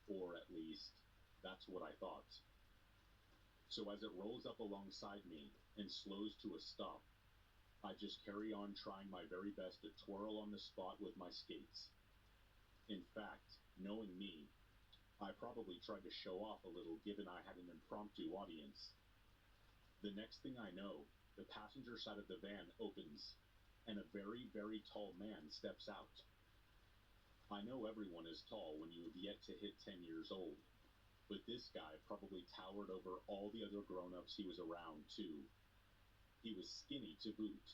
Or at least, that's what I thought. So as it rolls up alongside me and slows to a stop, I just carry on trying my very best to twirl on the spot with my skates. In fact, knowing me, I probably tried to show off a little given I had an impromptu audience. The next thing I know, the passenger side of the van opens, and a very, very tall man steps out. I know everyone is tall when you have yet to hit 10 years old, but this guy probably towered over all the other grown-ups he was around, too. He was skinny to boot.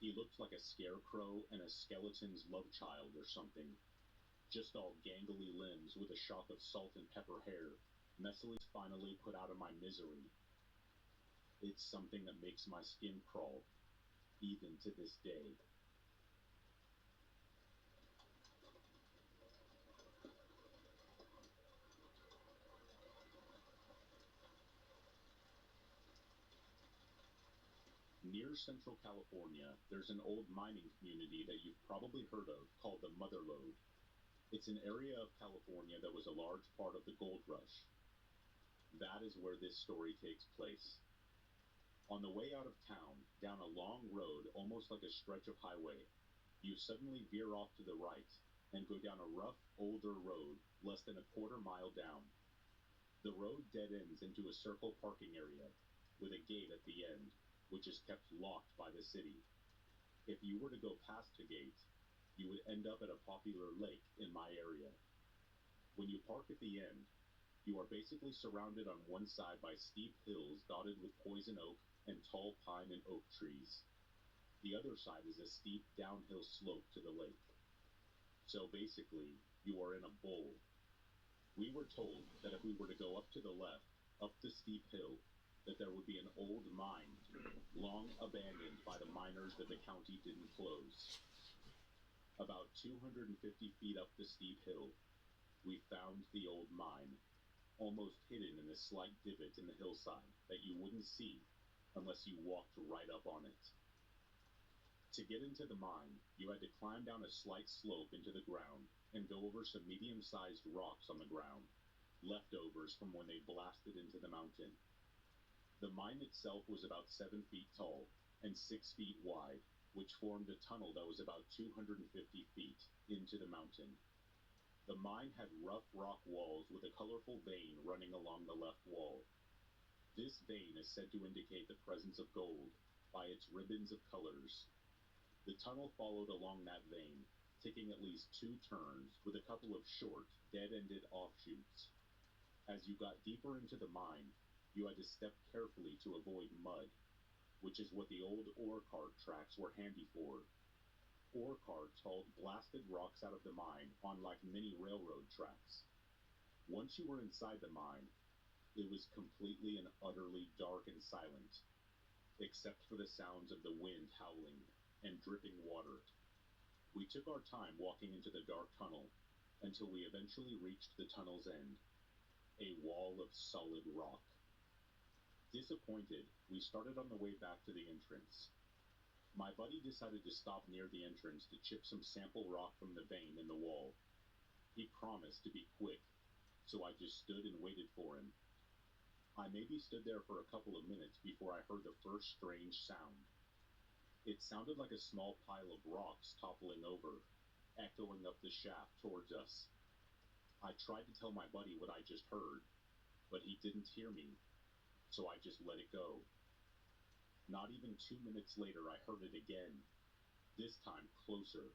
He looked like a scarecrow and a skeleton's love child or something. Just all gangly limbs with a shock of salt and pepper hair, messily finally put out of my misery. It's something that makes my skin crawl, even to this day. Near Central California, there's an old mining community that you've probably heard of called the Mother Lode. It's an area of California that was a large part of the gold rush. That is where this story takes place. On the way out of town, down a long road almost like a stretch of highway, you suddenly veer off to the right and go down a rough, older road less than a quarter mile down. The road dead ends into a circle parking area with a gate at the end, which is kept locked by the city. If you were to go past the gate, you would end up at a popular lake in my area. When you park at the end, you are basically surrounded on one side by steep hills dotted with poison oak and tall pine and oak trees. The other side is a steep downhill slope to the lake. So basically, you are in a bowl. We were told that if we were to go up to the left, up the steep hill, that there would be an old mine, long abandoned by the miners that the county didn't close. About 250 feet up the steep hill, we found the old mine, almost hidden in a slight divot in the hillside that you wouldn't see unless you walked right up on it. To get into the mine, you had to climb down a slight slope into the ground and go over some medium-sized rocks on the ground, leftovers from when they blasted into the mountain. The mine itself was about 7 feet tall and 6 feet wide, which formed a tunnel that was about 250 feet into the mountain. The mine had rough rock walls with a colorful vein running along the left wall. This vein is said to indicate the presence of gold by its ribbons of colors. The tunnel followed along that vein, taking at least 2 turns with a couple of short, dead-ended offshoots. As you got deeper into the mine, you had to step carefully to avoid mud, which is what the old ore cart tracks were handy for. Ore carts hauled blasted rocks out of the mine on like mini railroad tracks. Once you were inside the mine, it was completely and utterly dark and silent, except for the sounds of the wind howling and dripping water. We took our time walking into the dark tunnel until we eventually reached the tunnel's end, a wall of solid rock. Disappointed, we started on the way back to the entrance. My buddy decided to stop near the entrance to chip some sample rock from the vein in the wall. He promised to be quick, so I just stood and waited for him. I maybe stood there for a couple of minutes before I heard the first strange sound. It sounded like a small pile of rocks toppling over, echoing up the shaft towards us. I tried to tell my buddy what I just heard, but he didn't hear me, so I just let it go. Not even 2 minutes later, I heard it again, this time closer.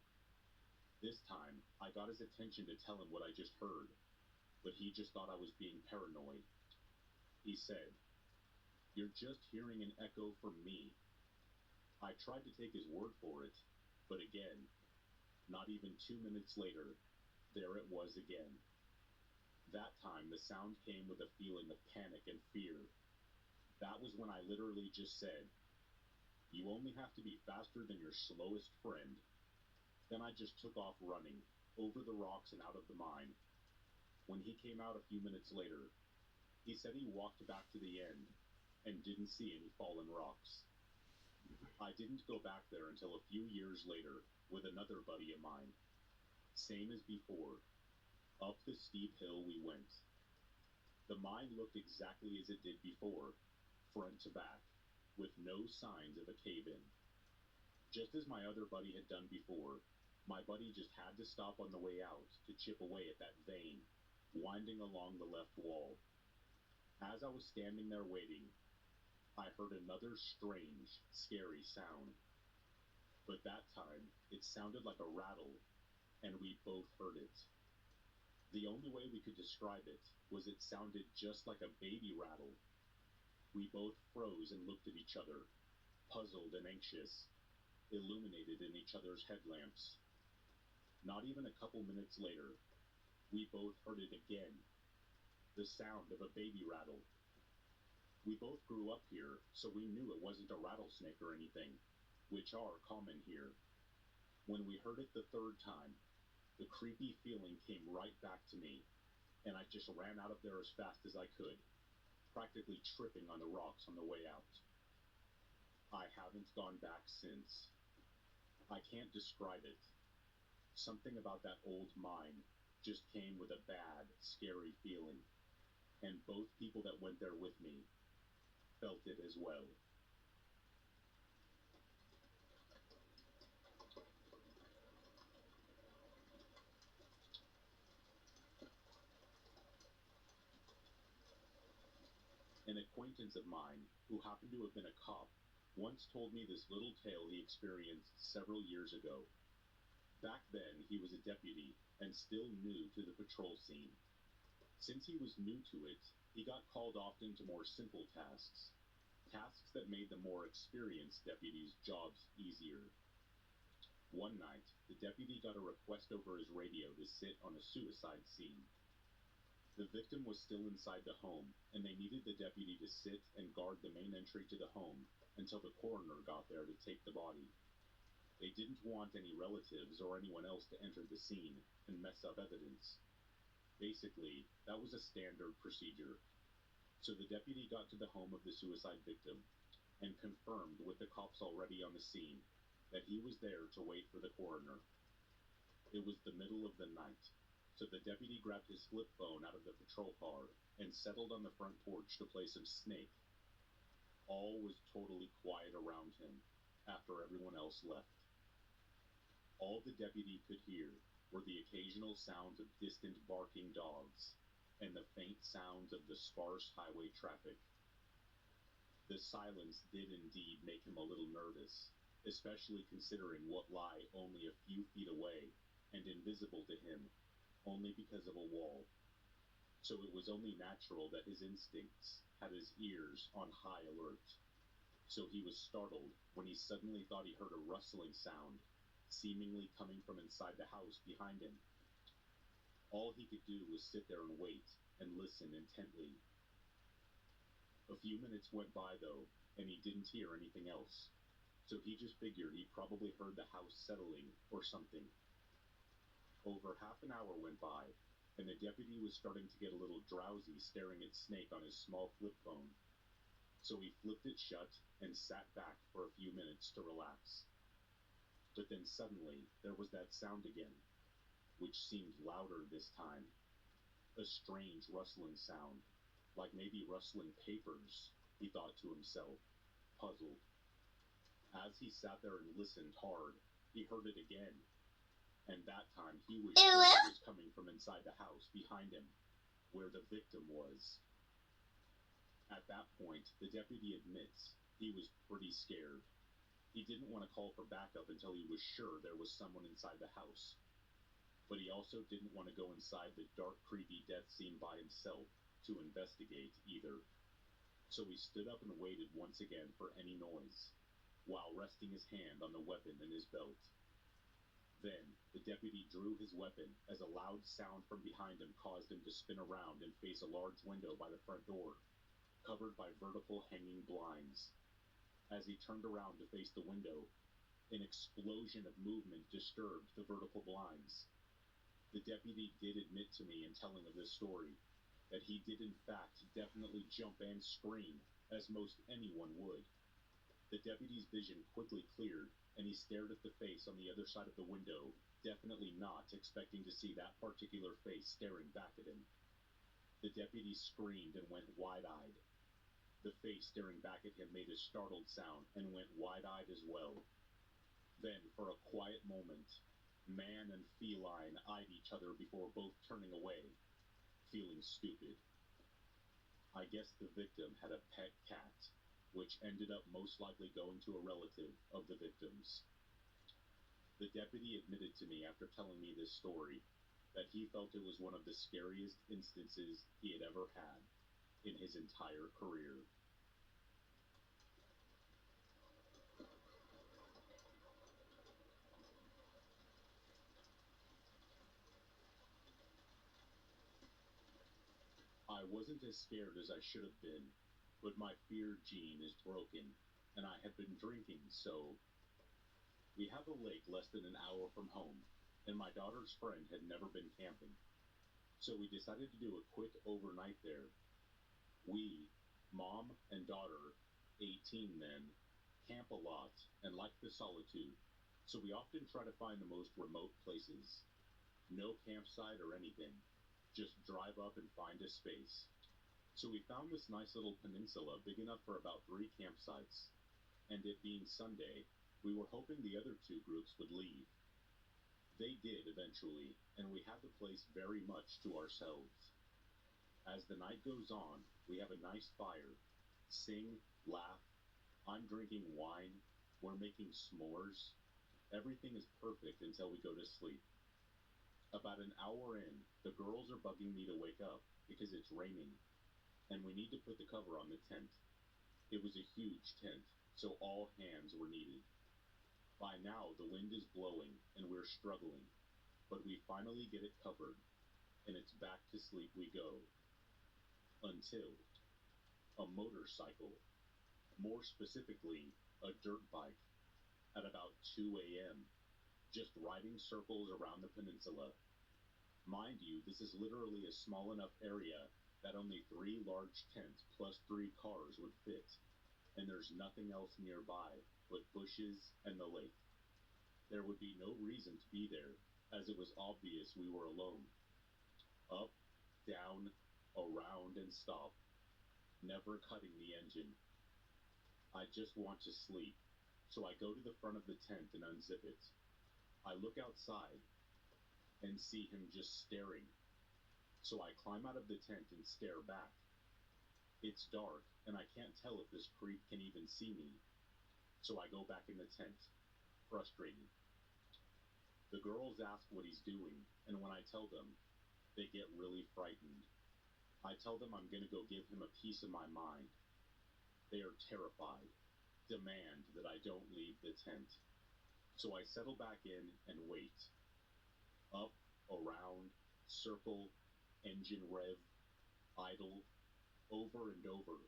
This time, I got his attention to tell him what I just heard, but he just thought I was being paranoid. He said, "You're just hearing an echo from me." I tried to take his word for it, but again, not even 2 minutes later, there it was again. That time, the sound came with a feeling of panic and fear. That was when I literally just said, "You only have to be faster than your slowest friend." Then I just took off running, over the rocks and out of the mine. When he came out a few minutes later, he said he walked back to the end and didn't see any fallen rocks. I didn't go back there until a few years later with another buddy of mine. Same as before. Up the steep hill we went. The mine looked exactly as it did before, front to back, with no signs of a cave-in. Just as my other buddy had done before, my buddy just had to stop on the way out to chip away at that vein, winding along the left wall. As I was standing there waiting, I heard another strange, scary sound. But that time, it sounded like a rattle, and we both heard it. The only way we could describe it was it sounded just like a baby rattle. We both froze and looked at each other, puzzled and anxious, illuminated in each other's headlamps. Not even a couple minutes later, we both heard it again, the sound of a baby rattle. We both grew up here, so we knew it wasn't a rattlesnake or anything, which are common here. When we heard it the third time, the creepy feeling came right back to me, and I just ran out of there as fast as I could, practically tripping on the rocks on the way out. I haven't gone back since. I can't describe it. Something about that old mine just came with a bad, scary feeling, and both people that went there with me felt it as well. An acquaintance of mine, who happened to have been a cop, once told me this little tale he experienced several years ago. Back then, he was a deputy and still new to the patrol scene. Since he was new to it, he got called often to more simple tasks, tasks that made the more experienced deputies' jobs easier. One night, the deputy got a request over his radio to sit on a suicide scene. The victim was still inside the home, and they needed the deputy to sit and guard the main entry to the home until the coroner got there to take the body. They didn't want any relatives or anyone else to enter the scene and mess up evidence. Basically, that was a standard procedure. So the deputy got to the home of the suicide victim and confirmed with the cops already on the scene that he was there to wait for the coroner. It was the middle of the night, so the deputy grabbed his flip phone out of the patrol car and settled on the front porch to play some Snake. All was totally quiet around him after everyone else left. All the deputy could hear were the occasional sounds of distant barking dogs and the faint sounds of the sparse highway traffic. The silence did indeed make him a little nervous, especially considering what lay only a few feet away and invisible to him only because of a wall. So it was only natural that his instincts had his ears on high alert. So he was startled when he suddenly thought he heard a rustling sound, seemingly coming from inside the house behind him. All he could do was sit there and wait and listen intently. A few minutes went by, though, and he didn't hear anything else, so he just figured he probably heard the house settling or something. Over half an hour went by, and the deputy was starting to get a little drowsy staring at Snake on his small flip phone. So he flipped it shut and sat back for a few minutes to relax. But then suddenly, there was that sound again, which seemed louder this time. A strange rustling sound, like maybe rustling papers, he thought to himself, puzzled. As he sat there and listened hard, he heard it again. And that time he was sure it was coming from inside the house behind him, where the victim was. At that point, the deputy admits he was pretty scared. He didn't want to call for backup until he was sure there was someone inside the house. But he also didn't want to go inside the dark, creepy death scene by himself to investigate either. So he stood up and waited once again for any noise, while resting his hand on the weapon in his belt. Then, the deputy drew his weapon as a loud sound from behind him caused him to spin around and face a large window by the front door, covered by vertical hanging blinds. As he turned around to face the window, an explosion of movement disturbed the vertical blinds. The deputy did admit to me in telling of this story that he did in fact definitely jump and scream, as most anyone would. The deputy's vision quickly cleared, and he stared at the face on the other side of the window, definitely not expecting to see that particular face staring back at him. The deputy screamed and went wide-eyed. The face staring back at him made a startled sound and went wide-eyed as well. Then, for a quiet moment, man and feline eyed each other before both turning away, feeling stupid. I guess the victim had a pet cat, which ended up most likely going to a relative of the victim's. The deputy admitted to me after telling me this story that he felt it was one of the scariest instances he had ever had in his entire career. I wasn't as scared as I should have been, but my fear gene is broken, and I had been drinking, so... We have a lake less than an hour from home, and my daughter's friend had never been camping. So we decided to do a quick overnight there. We, mom and daughter, 18 then, camp a lot and like the solitude, so we often try to find the most remote places. No campsite or anything, just drive up and find a space. So we found this nice little peninsula big enough for about 3 campsites, and it being Sunday, we were hoping the other 2 groups would leave. They did eventually, and we had the place very much to ourselves. As the night goes on, we have a nice fire, sing, laugh, I'm drinking wine, we're making s'mores. Everything is perfect until we go to sleep. About an hour in, the girls are bugging me to wake up because it's raining, and we need to put the cover on the tent. It was a huge tent, so all hands were needed. By now, the wind is blowing, and we're struggling, but we finally get it covered, and it's back to sleep we go. Until a motorcycle, more specifically, a dirt bike, at about 2 a.m., just riding circles around the peninsula. Mind you, this is literally a small enough area that only 3 large tents plus 3 cars would fit, and there's nothing else nearby but bushes and the lake. There would be no reason to be there, as it was obvious we were alone. Up, down, around, and stop, never cutting the engine. I just want to sleep, so I go to the front of the tent and unzip it. I look outside and see him just staring, so I climb out of the tent and stare back. It's dark, and I can't tell if this creep can even see me, so I go back in the tent, frustrated. The girls ask what he's doing, and when I tell them, they get really frightened. I tell them I'm going to go give him a piece of my mind. They are terrified, demand that I don't leave the tent. So I settle back in and wait. Up, around, circle, engine rev, idle, over and over.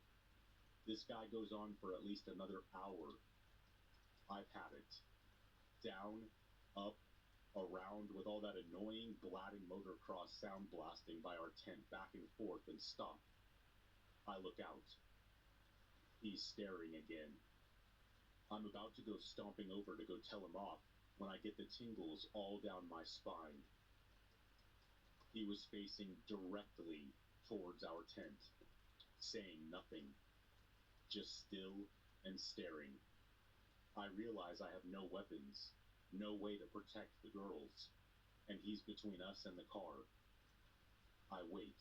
This guy goes on for at least another hour. I've had it. Down, up, around with all that annoying, blatting motocross sound blasting by our tent back and forth and stop. I look out. He's staring again. I'm about to go stomping over to go tell him off when I get the tingles all down my spine. He was facing directly towards our tent, saying nothing, just still and staring. I realize I have no weapons, no way to protect the girls, and he's between us and the car. I wait.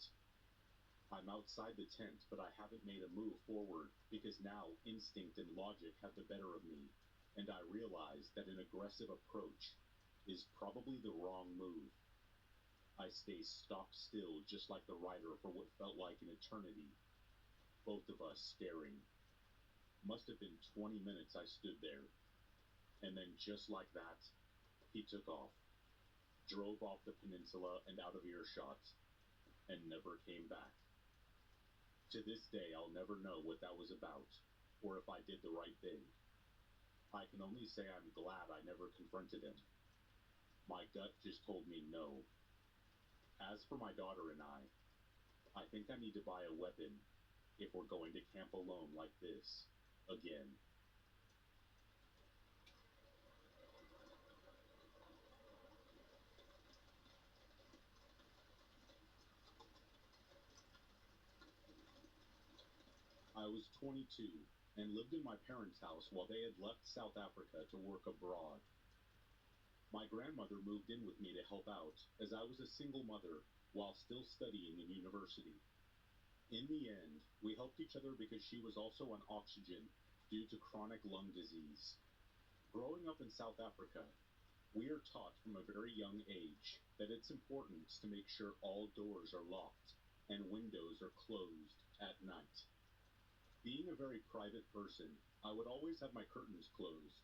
I'm outside the tent, but I haven't made a move forward because now instinct and logic have the better of me, and I realize that an aggressive approach is probably the wrong move. I stay stock still just like the rider for what felt like an eternity, both of us staring. Must have been 20 minutes I stood there, and then just like that, he took off, drove off the peninsula and out of earshot, and never came back. To this day, I'll never know what that was about, or if I did the right thing. I can only say I'm glad I never confronted him. My gut just told me no. As for my daughter and I think I need to buy a weapon if we're going to camp alone like this again. I was 22 and lived in my parents' house while they had left South Africa to work abroad. My grandmother moved in with me to help out, as I was a single mother while still studying in university. In the end, we helped each other because she was also on oxygen due to chronic lung disease. Growing up in South Africa, we are taught from a very young age that it's important to make sure all doors are locked and windows are closed at night. Being a very private person, I would always have my curtains closed.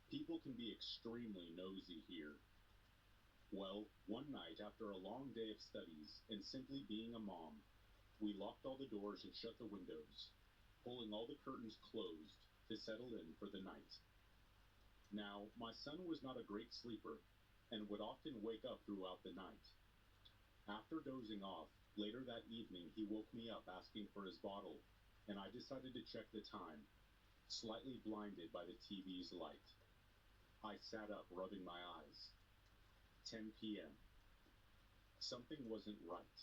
People can be extremely nosy here. Well, one night after a long day of studies and simply being a mom, we locked all the doors and shut the windows, pulling all the curtains closed to settle in for the night. Now, my son was not a great sleeper and would often wake up throughout the night. After dozing off, later that evening he woke me up asking for his bottle, and I decided to check the time, slightly blinded by the TV's light. I sat up, rubbing my eyes. 10 p.m. Something wasn't right.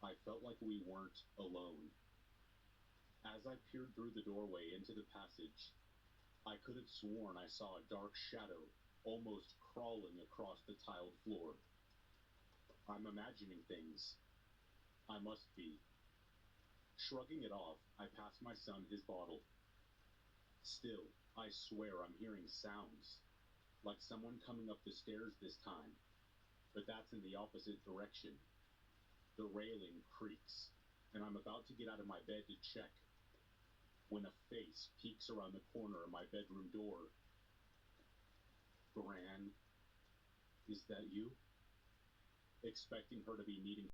I felt like we weren't alone. As I peered through the doorway into the passage, I could have sworn I saw a dark shadow almost crawling across the tiled floor. I'm imagining things. I must be. Shrugging it off, I pass my son his bottle. Still, I swear I'm hearing sounds, like someone coming up the stairs this time, but that's in the opposite direction. The railing creaks, and I'm about to get out of my bed to check, when a face peeks around the corner of my bedroom door. Gran, is that you? Expecting her to be needing